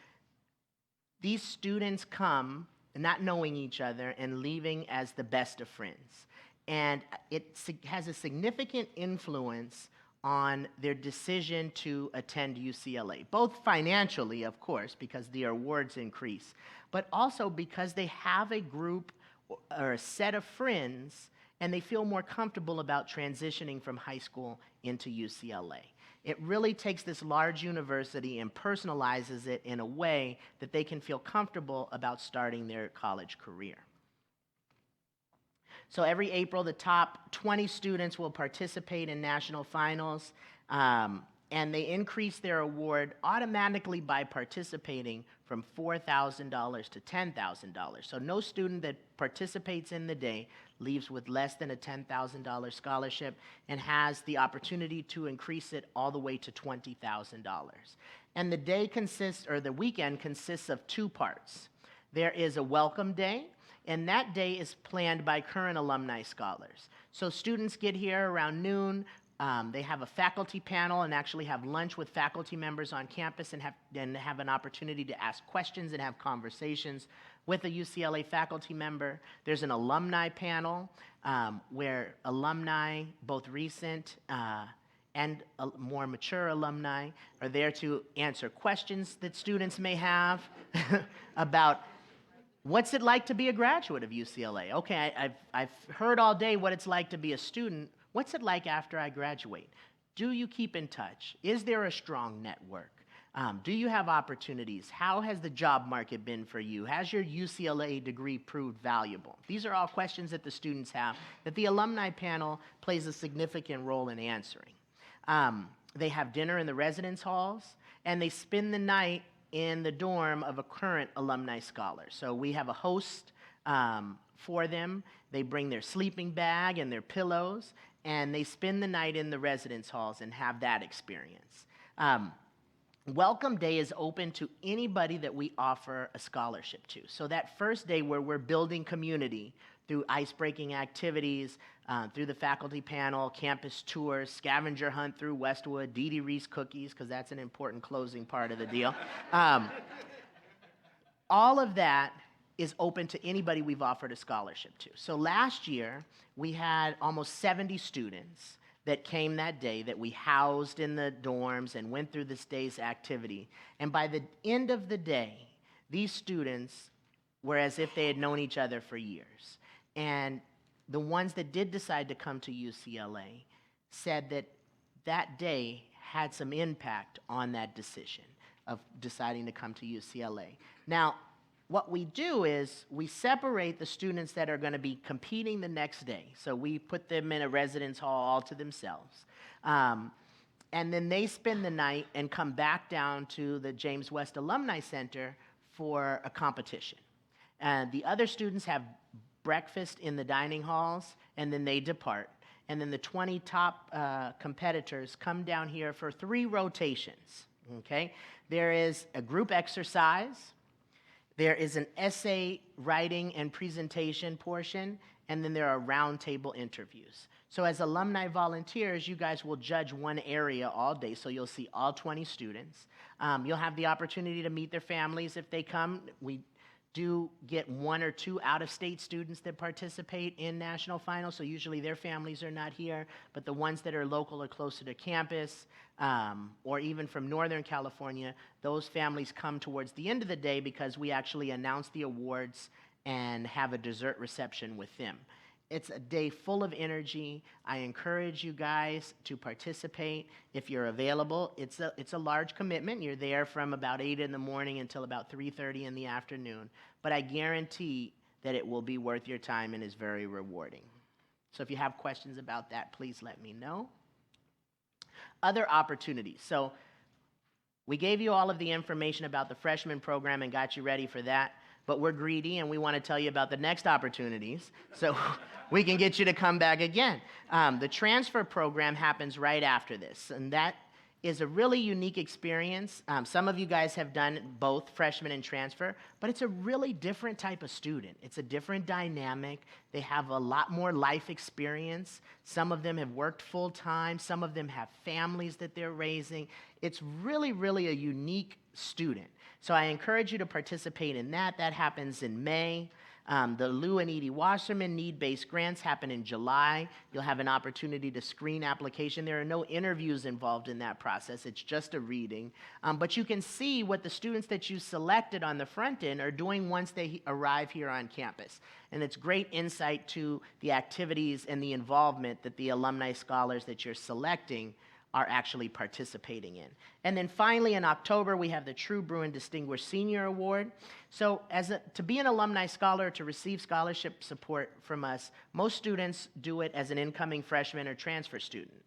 these students come not knowing each other and leaving as the best of friends. And it has a significant influence on their decision to attend UCLA, both financially, of course, because the awards increase, but also because they have a group or a set of friends and they feel more comfortable about transitioning from high school into UCLA. It really takes this large university and personalizes it in a way that they can feel comfortable about starting their college career. So every April, the top 20 students will participate in national finals, and they increase their award automatically by participating from $4,000 to $10,000. So no student that participates in the day leaves with less than a $10,000 scholarship and has the opportunity to increase it all the way to $20,000. And the day consists, or the weekend consists of 2 parts. There is a welcome day, and that day is planned by current alumni scholars. So students get here around noon. They have a faculty panel and actually have lunch with faculty members on campus and have an opportunity to ask questions and have conversations with a UCLA faculty member. There's an alumni panel where alumni, both recent and more mature alumni, are there to answer questions that students may have about what's it like to be a graduate of UCLA? Okay, I've heard all day what it's like to be a student. What's it like after I graduate? Do you keep in touch? Is there a strong network? Do you have opportunities? How has the job market been for you? Has your UCLA degree proved valuable? These are all questions that the students have that the alumni panel plays a significant role in answering. They have dinner in the residence halls, and they spend the night in the dorm of a current alumni scholar. So we have a host for them. They bring their sleeping bag and their pillows, and they spend the night in the residence halls and have that experience. Welcome Day is open to anybody that we offer a scholarship to. So that first day where we're building community through ice-breaking activities, through the faculty panel, campus tours, scavenger hunt through Westwood, Dee Dee Reese cookies, because that's an important closing part of the deal. All of that is open to anybody we've offered a scholarship to. So last year, we had almost 70 students that came that day that we housed in the dorms and went through this day's activity. And by the end of the day, these students were as if they had known each other for years. And the ones that did decide to come to UCLA said that that day had some impact on that decision of deciding to come to UCLA. Now, what we do is we separate the students that are going to be competing the next day. So we put them in a residence hall all to themselves. And then they spend the night and come back down to the James West Alumni Center for a competition. And the other students have breakfast in the dining halls, and then they depart. And then the 20 top competitors come down here for 3 rotations, okay? There is a group exercise. There is an essay writing and presentation portion, and then there are roundtable interviews. So as alumni volunteers, you guys will judge one area all day, so you'll see all 20 students. You'll have the opportunity to meet their families if they come. We do get 1 or 2 out-of-state students that participate in national finals, so usually their families are not here, but the ones that are local or closer to campus, or even from Northern California, those families come towards the end of the day because we actually announce the awards and have a dessert reception with them. It's a day full of energy. I encourage you guys to participate if you're available. It's a large commitment. You're there from about 8 in the morning until about 3:30 in the afternoon. But I guarantee that it will be worth your time and is very rewarding. So if you have questions about that, please let me know. Other opportunities. So we gave you all of the information about the freshman program and got you ready for that. But we're greedy and we want to tell you about the next opportunities so we can get you to come back again. The transfer program happens right after this, and that is a really unique experience. Some of you guys have done both freshman and transfer, but it's a really different type of student. It's a different dynamic. They have a lot more life experience. Some of them have worked full time. Some of them have families that they're raising. It's really, really a unique student. So I encourage you to participate in that. That happens in May. The Lou and Edie Wasserman need-based grants happen in July. You'll have an opportunity to screen application. There are no interviews involved in that process. It's just a reading. But you can see what the students that you selected on the front end are doing once they arrive here on campus. And it's great insight to the activities and the involvement that the alumni scholars that you're selecting are actually participating in. And then finally, in October, we have the True Bruin Distinguished Senior Award. So to be an alumni scholar, to receive scholarship support from us, most students do it as an incoming freshman or transfer student.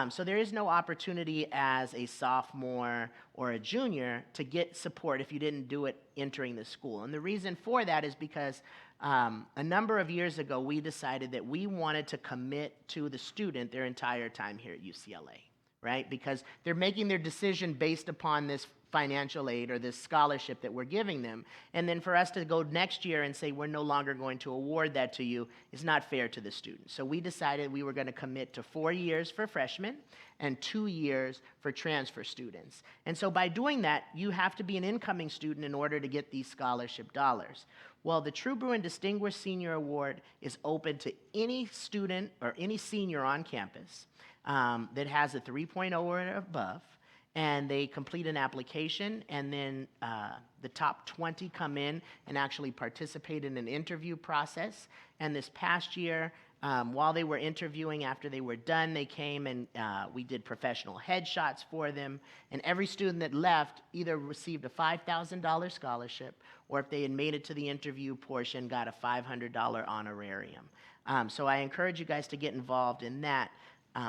So there is no opportunity as a sophomore or a junior to get support if you didn't do it entering the school. And the reason for that is because a number of years ago, we decided that we wanted to commit to the student their entire time here at UCLA. Right? Because they're making their decision based upon this financial aid or this scholarship that we're giving them. And then for us to go next year and say we're no longer going to award that to you is not fair to the student. So we decided we were going to commit to 4 years for freshmen and 2 years for transfer students. And so by doing that, you have to be an incoming student in order to get these scholarship dollars. Well, the True Bruin Distinguished Senior Award is open to any student or any senior on campus that has a 3.0 or above, and they complete an application, and then the top 20 come in and actually participate in an interview process. And this past year, While they were interviewing, after they were done, they came and we did professional headshots for them. And every student that left either received a $5,000 scholarship, or if they had made it to the interview portion, got a $500 honorarium. So I encourage you guys to get involved in that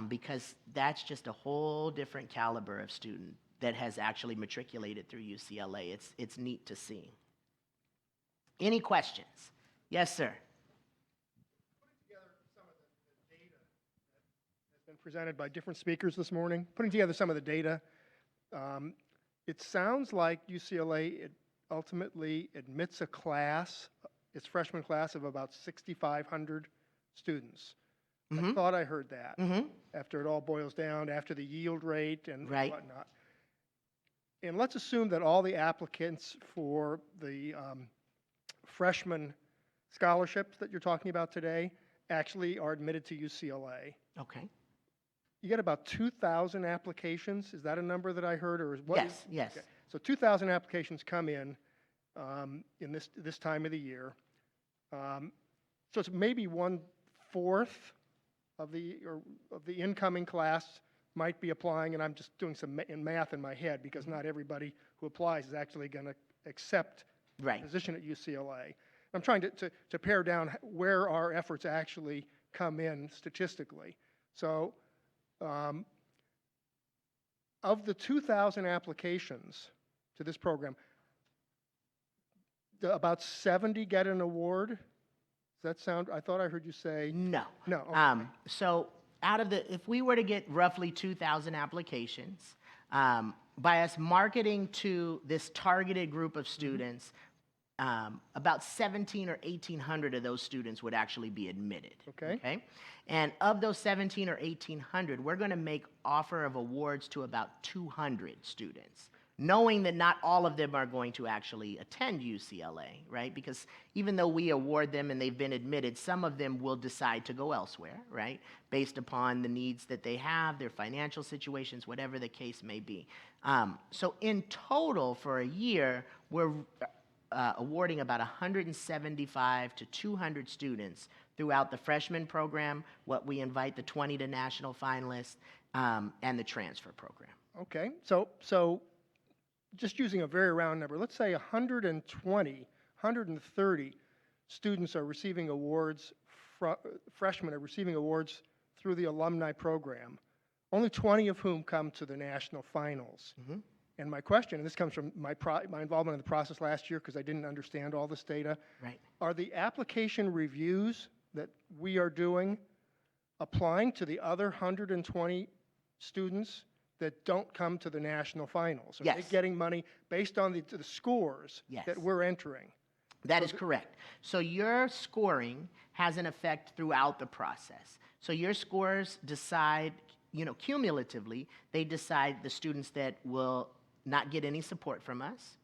because that's just a whole different caliber of student that has actually matriculated through UCLA. It's neat to see. Any questions? Yes, sir. Been presented by different speakers this morning, putting together some of the data. It sounds like UCLA ultimately admits a class, its freshman class of about 6,500 students. I thought I heard that after it all boils down, after the yield rate and whatnot. And let's assume that all the applicants for the freshman scholarships that you're talking about today actually are admitted to UCLA. Okay. You get about 2,000 applications. Is that a number that I heard, or is what? Yes, yes. Okay. So 2,000 applications come in this time of the year. So it's maybe 1/4 of the incoming class might be applying, and I'm just doing some math in my head because not everybody who applies is actually going to accept a position at UCLA. I'm trying to pare down where our efforts actually come in statistically. So of the 2,000 applications to this program, about 70 get an award? Does that sound, I thought I heard you say. No. No. Okay. So out of if we were to get roughly 2,000 applications, by us marketing to this targeted group of students, about 1,700 or 1,800 of those students would actually be admitted. Okay. And of those 1,700 or 1,800, we're going to make offer of awards to about 200 students, knowing that not all of them are going to actually attend UCLA, right? Because even though we award them and they've been admitted, some of them will decide to go elsewhere, right? Based upon the needs that they have, their financial situations, whatever the case may be. So in total for a year, we're awarding about 175 to 200 students throughout the freshman program, what we invite the 20 to national finalists, and the transfer program. Okay. So just using a very round number, let's say 120, 130 students are receiving awards, freshmen are receiving awards through the alumni program, only 20 of whom come to the national finals. And my question, and this comes from my involvement in the process last year because I didn't understand all this data. Are the application reviews that we are doing applying to the other 120 students that don't come to the national finals? Are they getting money based on the scores that we're entering? That is correct. So your scoring has an effect throughout the process. So your scores decide, cumulatively, they decide the students that will not get any support from us.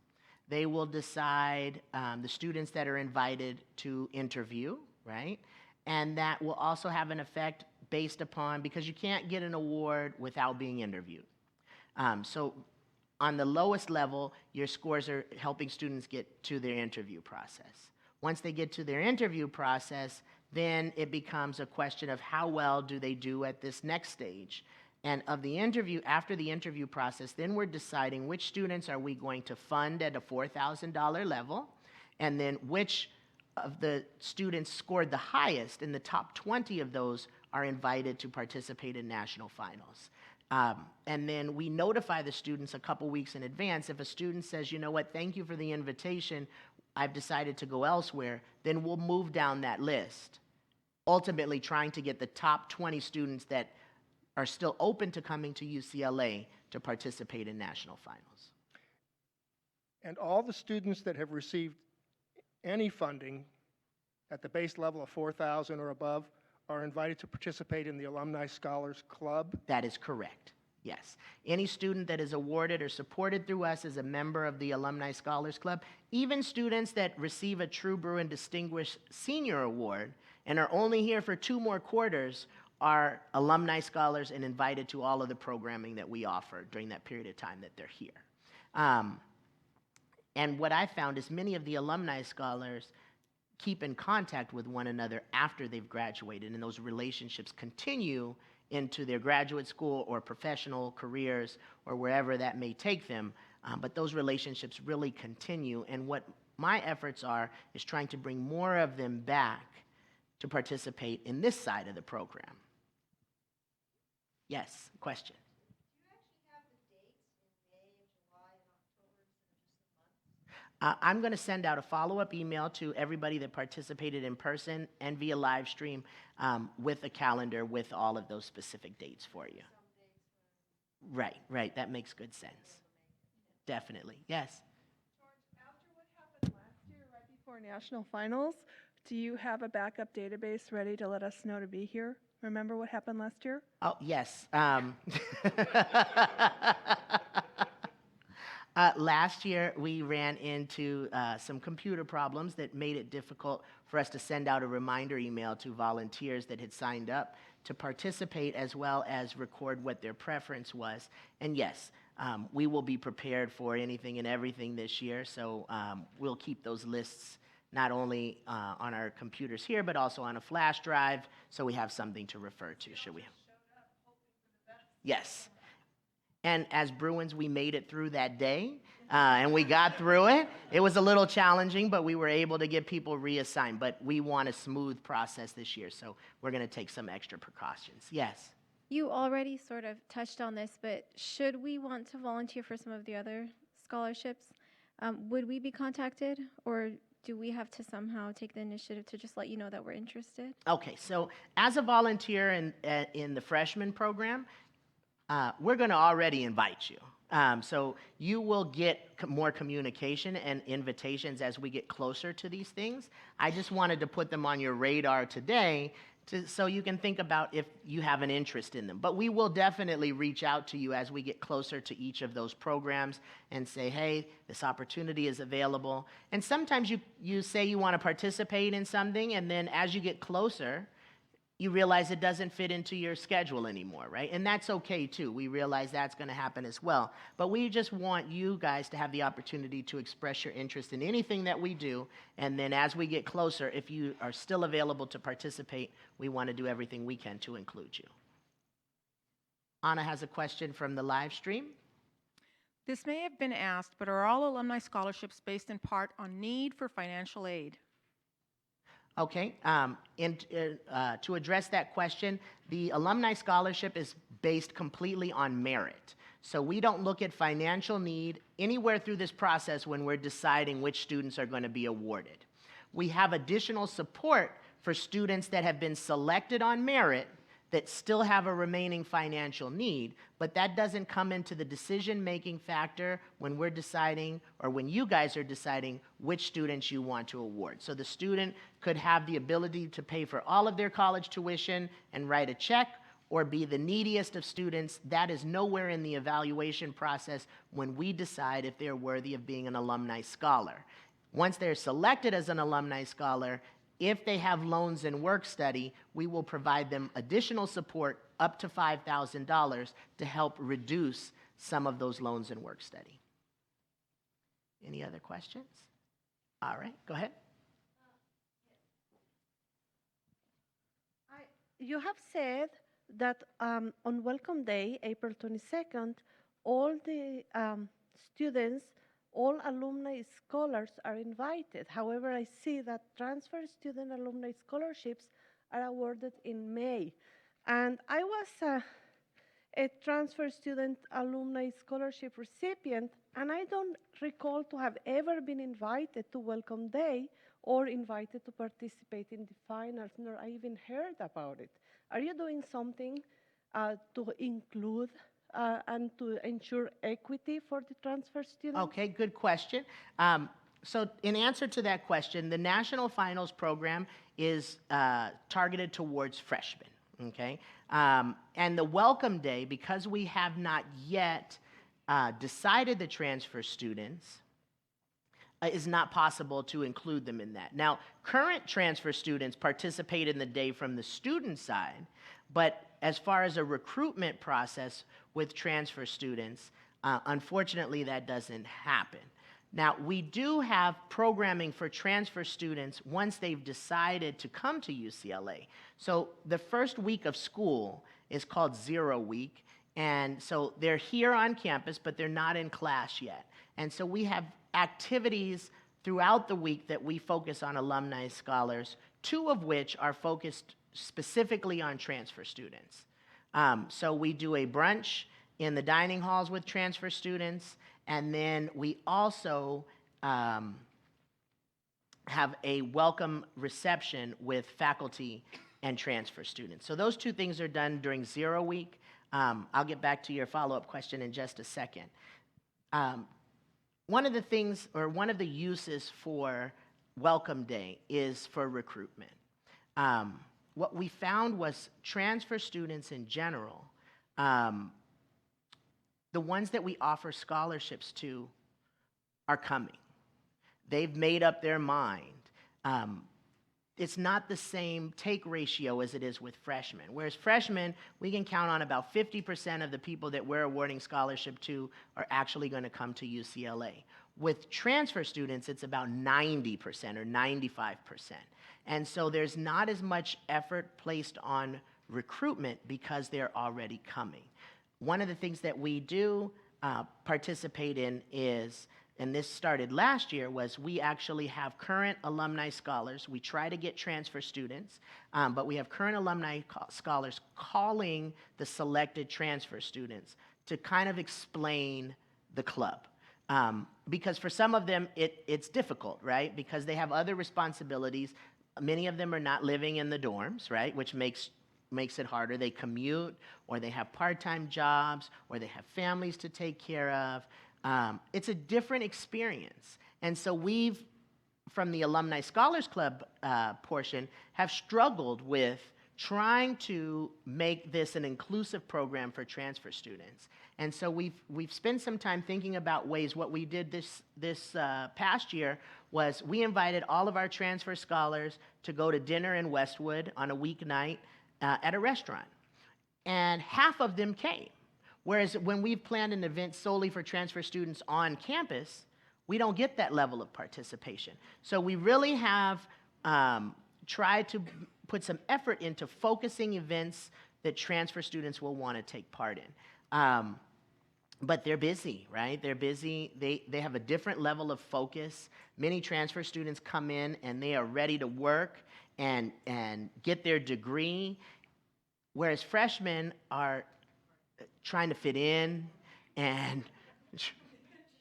They will decide the students that are invited to interview, right? And that will also have an effect based upon, because you can't get an award without being interviewed. So on the lowest level, your scores are helping students get to their interview process. Once they get to their interview process, then it becomes a question of how well do they do at this next stage. And of the interview, after the interview process, then we're deciding which students are we going to fund at a $4,000 level, and then which of the students scored the highest, and the top 20 of those are invited to participate in national finals. And then we notify the students a couple weeks in advance. If a student says, you know what, thank you for the invitation, I've decided to go elsewhere, then we'll move down that list, ultimately trying to get the top 20 students that are still open to coming to UCLA to participate in national finals. And all the students that have received any funding at the base level of $4,000 or above are invited to participate in the Alumni Scholars Club? That is correct, yes. Any student that is awarded or supported through us is a member of the Alumni Scholars Club. Even students that receive a True Bruin Distinguished Senior Award and are only here for 2 more quarters are alumni scholars and invited to all of the programming that we offer during that period of time that they're here. And what I found is many of the alumni scholars, keep in contact with one another after they've graduated, and those relationships continue into their graduate school or professional careers or wherever that may take them. But those relationships really continue, and what my efforts are is trying to bring more of them back to participate in this side of the program. Yes, question. I'm going to send out a follow-up email to everybody that participated in person and via live stream with a calendar with all of those specific dates for you. Right, right. That makes good sense. Definitely. Yes. George, after what happened last year, right before national finals, do you have a backup database ready to let us know to be here? Remember what happened last year? Oh, yes. Last year, we ran into some computer problems that made it difficult for us to send out a reminder email to volunteers that had signed up to participate, as well as record what their preference was. And yes, we will be prepared for anything and everything this year, so we'll keep those lists not only on our computers here, but also on a flash drive, so we have something to refer to, should we? Yes. And as Bruins, we made it through that day, and we got through it. It was a little challenging, but we were able to get people reassigned. But we want a smooth process this year, so we're going to take some extra precautions. Yes? You already sort of touched on this, but should we want to volunteer for some of the other scholarships, would we be contacted, or do we have to somehow take the initiative to just let you know that we're interested? Okay, so as a volunteer in the freshman program, we're going to already invite you. So you will get more communication and invitations as we get closer to these things. I just wanted to put them on your radar today so you can think about if you have an interest in them. But we will definitely reach out to you as we get closer to each of those programs and say, hey, this opportunity is available. And sometimes you say you want to participate in something, and then as you get closer, you realize it doesn't fit into your schedule anymore, right? And that's okay too. We realize that's going to happen as well. But we just want you guys to have the opportunity to express your interest in anything that we do. And then as we get closer, if you are still available to participate, we want to do everything we can to include you. Anna has a question from the live stream. This may have been asked, but are all alumni scholarships based in part on need for financial aid? Okay, to address that question, the Alumni Scholarship is based completely on merit. So we don't look at financial need anywhere through this process when we're deciding which students are going to be awarded. We have additional support for students that have been selected on merit that still have a remaining financial need, but that doesn't come into the decision-making factor when we're deciding, or when you guys are deciding which students you want to award. So the student could have the ability to pay for all of their college tuition and write a check, or be the neediest of students. That is nowhere in the evaluation process when we decide if they're worthy of being an alumni scholar. Once they're selected as an alumni scholar, if they have loans and work study, we will provide them additional support up to $5,000 to help reduce some of those loans and work study. Any other questions? All right, go ahead. You have said that on Welcome Day, April 22nd, all the students, all alumni scholars are invited. However, I see that transfer student alumni scholarships are awarded in May. And I was a transfer student alumni scholarship recipient, and I don't recall to have ever been invited to Welcome Day or invited to participate in the finals, nor I even heard about it. Are you doing something to include and to ensure equity for the transfer students? Okay, good question. So in answer to that question, the National Finals program is targeted towards freshmen, okay? And the Welcome Day, because we have not yet decided the transfer students, is not possible to include them in that. Now, current transfer students participate in the day from the student side, but as far as a recruitment process with transfer students, unfortunately that doesn't happen. Now, we do have programming for transfer students once they've decided to come to UCLA. So the first week of school is called 0 week, and so they're here on campus, but they're not in class yet. And so we have activities throughout the week that we focus on alumni scholars, 2 of which are focused specifically on transfer students. So we do a brunch in the dining halls with transfer students, and then we also have a welcome reception with faculty and transfer students. So those 2 things are done during 0 week. I'll get back to your follow-up question in just a second. One of the things, or one of the uses for Welcome Day is for recruitment. What we found was transfer students in general, the ones that we offer scholarships to are coming. They've made up their mind. It's not the same take ratio as it is with freshmen. Whereas freshmen, we can count on about 50% of the people that we're awarding scholarship to are actually going to come to UCLA. With transfer students, it's about 90% or 95%. And so there's not as much effort placed on recruitment because they're already coming. One of the things that we do participate in is, and this started last year, was we actually have current alumni scholars. We try to get transfer students, but we have current alumni scholars calling the selected transfer students to kind of explain the club. Because for some of them, it's difficult, right? Because they have other responsibilities. Many of them are not living in the dorms, right? Which makes it harder. They commute, or they have part-time jobs, or they have families to take care of. It's a different experience. And so we've, from the Alumni Scholars Club portion, have struggled with trying to make this an inclusive program for transfer students. And so we've spent some time thinking about ways. What we did this past year was we invited all of our transfer scholars to go to dinner in Westwood on a weeknight at a restaurant. And half of them came. Whereas when we've planned an event solely for transfer students on campus, we don't get that level of participation. So we really have tried to put some effort into focusing events that transfer students will want to take part in. But they're busy, right? They're busy. They have a different level of focus. Many transfer students come in and they are ready to work and get their degree, whereas freshmen are trying to fit in and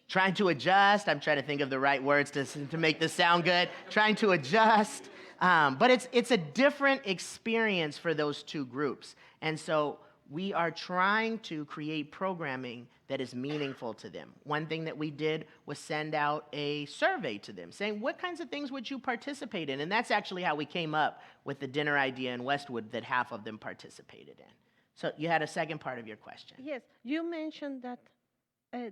trying to adjust. I'm trying to think of the right words to make this sound good. Trying to adjust. But it's a different experience for those 2 groups. And so we are trying to create programming that is meaningful to them. One thing that we did was send out a survey to them saying, what kinds of things would you participate in? And that's actually how we came up with the dinner idea in Westwood that half of them participated in. So you had a second part of your question. Yes, you mentioned that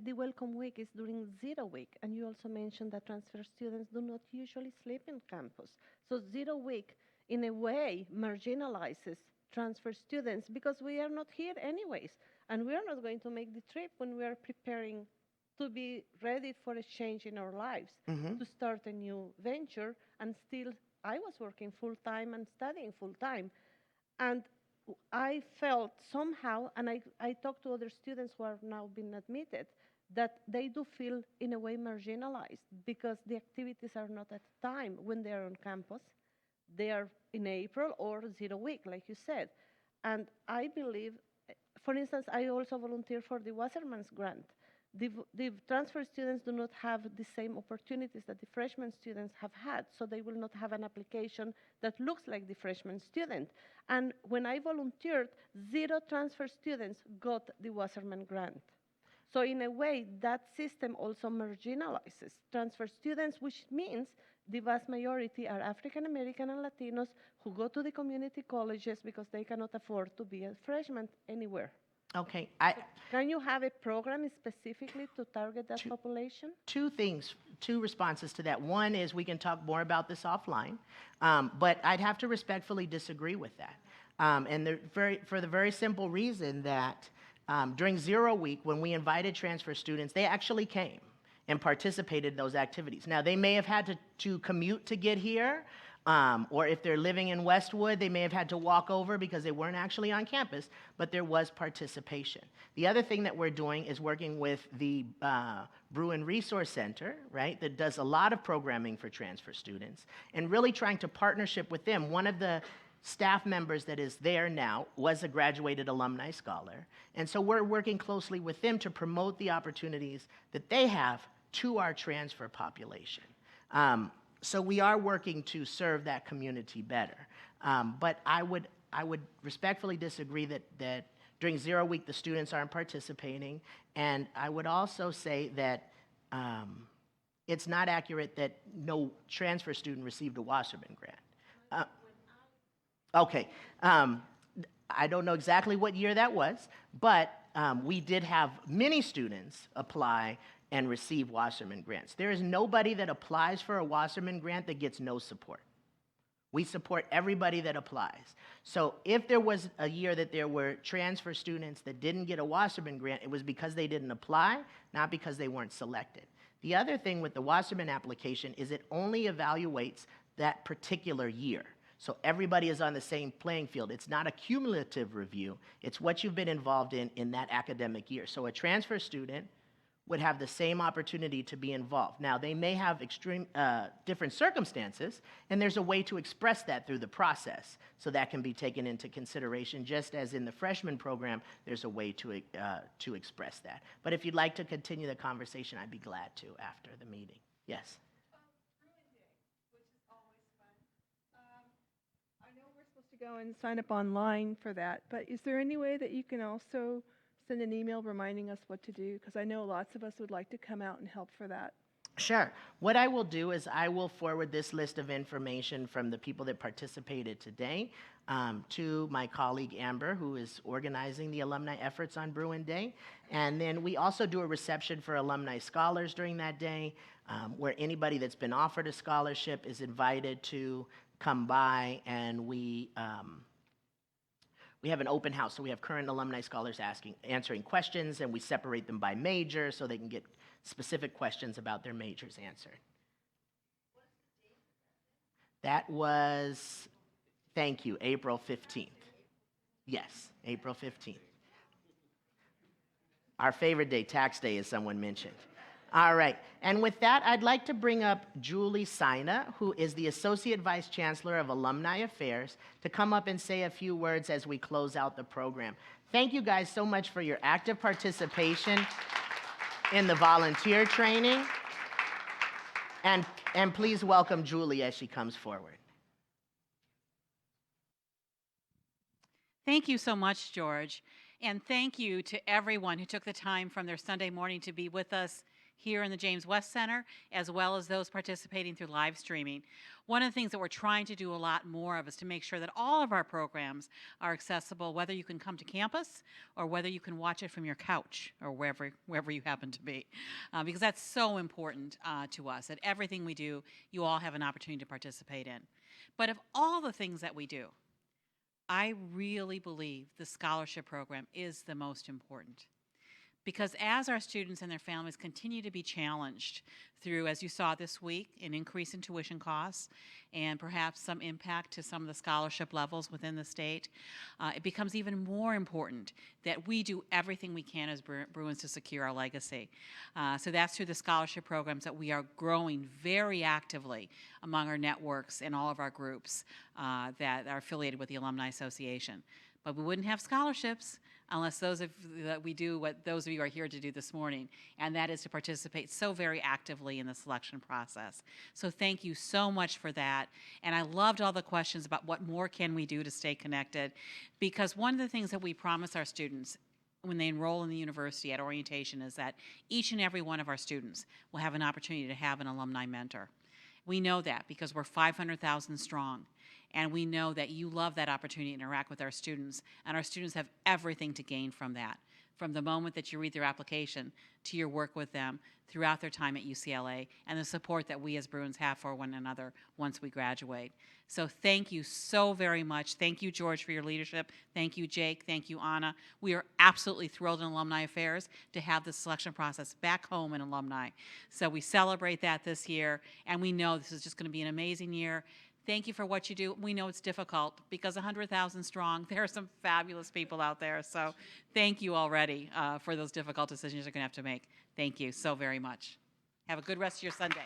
the Welcome Week is during 0 week, and you also mentioned that transfer students do not usually sleep in campus. So 0 week, in a way, marginalizes transfer students because we are not here anyways, and we are not going to make the trip when we are preparing to be ready for a change in our lives, to start a new venture, and still I was working full-time and studying full-time. And I felt somehow, and I talked to other students who are now being admitted, that they do feel in a way marginalized because the activities are not at the time when they are on campus. They are in April or 0 week, like you said. And I believe, for instance, I also volunteer for the Wasserman's grant. The transfer students do not have the same opportunities that the freshman students have had, so they will not have an application that looks like the freshman student. And when I volunteered, 0 transfer students got the Wasserman grant. So in a way, that system also marginalizes transfer students, which means the vast majority are African American and Latinos who go to the community colleges because they cannot afford to be a freshman anywhere. Okay. Can you have a program specifically to target that population? 2 things, 2 responses to that. One is we can talk more about this offline, but I'd have to respectfully disagree with that. And for the very simple reason that during 0 week, when we invited transfer students, they actually came. and participated in those activities. Now, they may have had to commute to get here, or if they're living in Westwood, they may have had to walk over because they weren't actually on campus, but there was participation. The other thing that we're doing is working with the Bruin Resource Center, right, that does a lot of programming for transfer students, and really trying to partnership with them. One of the staff members that is there now was a graduated alumni scholar, and so we're working closely with them to promote the opportunities that they have to our transfer population. So we are working to serve that community better. But I would respectfully disagree that during 0 week the students aren't participating, and I would also say that it's not accurate that no transfer student received a Wasserman grant. Okay, I don't know exactly what year that was, but we did have many students apply and receive Wasserman grants. There is nobody that applies for a Wasserman grant that gets no support. We support everybody that applies. So if there was a year that there were transfer students that didn't get a Wasserman grant, it was because they didn't apply, not because they weren't selected. The other thing with the Wasserman application is it only evaluates that particular year. So everybody is on the same playing field. It's not a cumulative review. It's what you've been involved in that academic year. So a transfer student would have the same opportunity to be involved. Now, they may have different circumstances, and there's a way to express that through the process, so that can be taken into consideration, just as in the freshman program, there's a way to express that. But if you'd like to continue the conversation, I'd be glad to after the meeting. Yes? I know we're supposed to go and sign up online for that, but is there any way that you can also send an email reminding us what to do? Because I know lots of us would like to come out and help for that. Sure. What I will do is I will forward this list of information from the people that participated today to my colleague Amber, who is organizing the alumni efforts on Bruin Day. And then we also do a reception for alumni scholars during that day, where anybody that's been offered a scholarship is invited to come by, and we have an open house, so we have current alumni scholars answering questions, and we separate them by major so they can get specific questions about their majors answered. That was, thank you, April 15th. Yes, April 15th. Our favorite day, tax day, as someone mentioned. All right, and with that, I'd like to bring up Julie Sina, who is the Associate Vice Chancellor of Alumni Affairs, to come up and say a few words as we close out the program. Thank you guys so much for your active participation in the volunteer training, and please welcome Julie as she comes forward. Thank you so much, George, and thank you to everyone who took the time from their Sunday morning to be with us here in the James West Center, as well as those participating through live streaming. One of the things that we're trying to do a lot more of is to make sure that all of our programs are accessible, whether you can come to campus or whether you can watch it from your couch or wherever you happen to be, because that's so important to us, that everything we do, you all have an opportunity to participate in. But of all the things that we do, I really believe the scholarship program is the most important. Because as our students and their families continue to be challenged through, as you saw this week, an increase in tuition costs and perhaps some impact to some of the scholarship levels within the state, it becomes even more important that we do everything we can as Bruins to secure our legacy. So that's through the scholarship programs that we are growing very actively among our networks and all of our groups that are affiliated with the Alumni Association. But we wouldn't have scholarships unless we do what those of you are here to do this morning, and that is to participate so very actively in the selection process. So thank you so much for that. And I loved all the questions about what more can we do to stay connected, because one of the things that we promise our students when they enroll in the university at orientation is that each and every one of our students will have an opportunity to have an alumni mentor. We know that because we're 500,000 strong. And we know that you love that opportunity to interact with our students, and our students have everything to gain from that. from the moment that you read their application to your work with them throughout their time at UCLA, and the support that we as Bruins have for one another once we graduate. So thank you so very much. Thank you, George, for your leadership. Thank you, Jake. Thank you, Anna. We are absolutely thrilled in Alumni Affairs to have the selection process back home in Alumni. So we celebrate that this year, and we know this is just going to be an amazing year. Thank you for what you do. We know it's difficult because 100,000 strong, there are some fabulous people out there. So thank you already for those difficult decisions you're going to have to make. Thank you so very much. Have a good rest of your Sunday.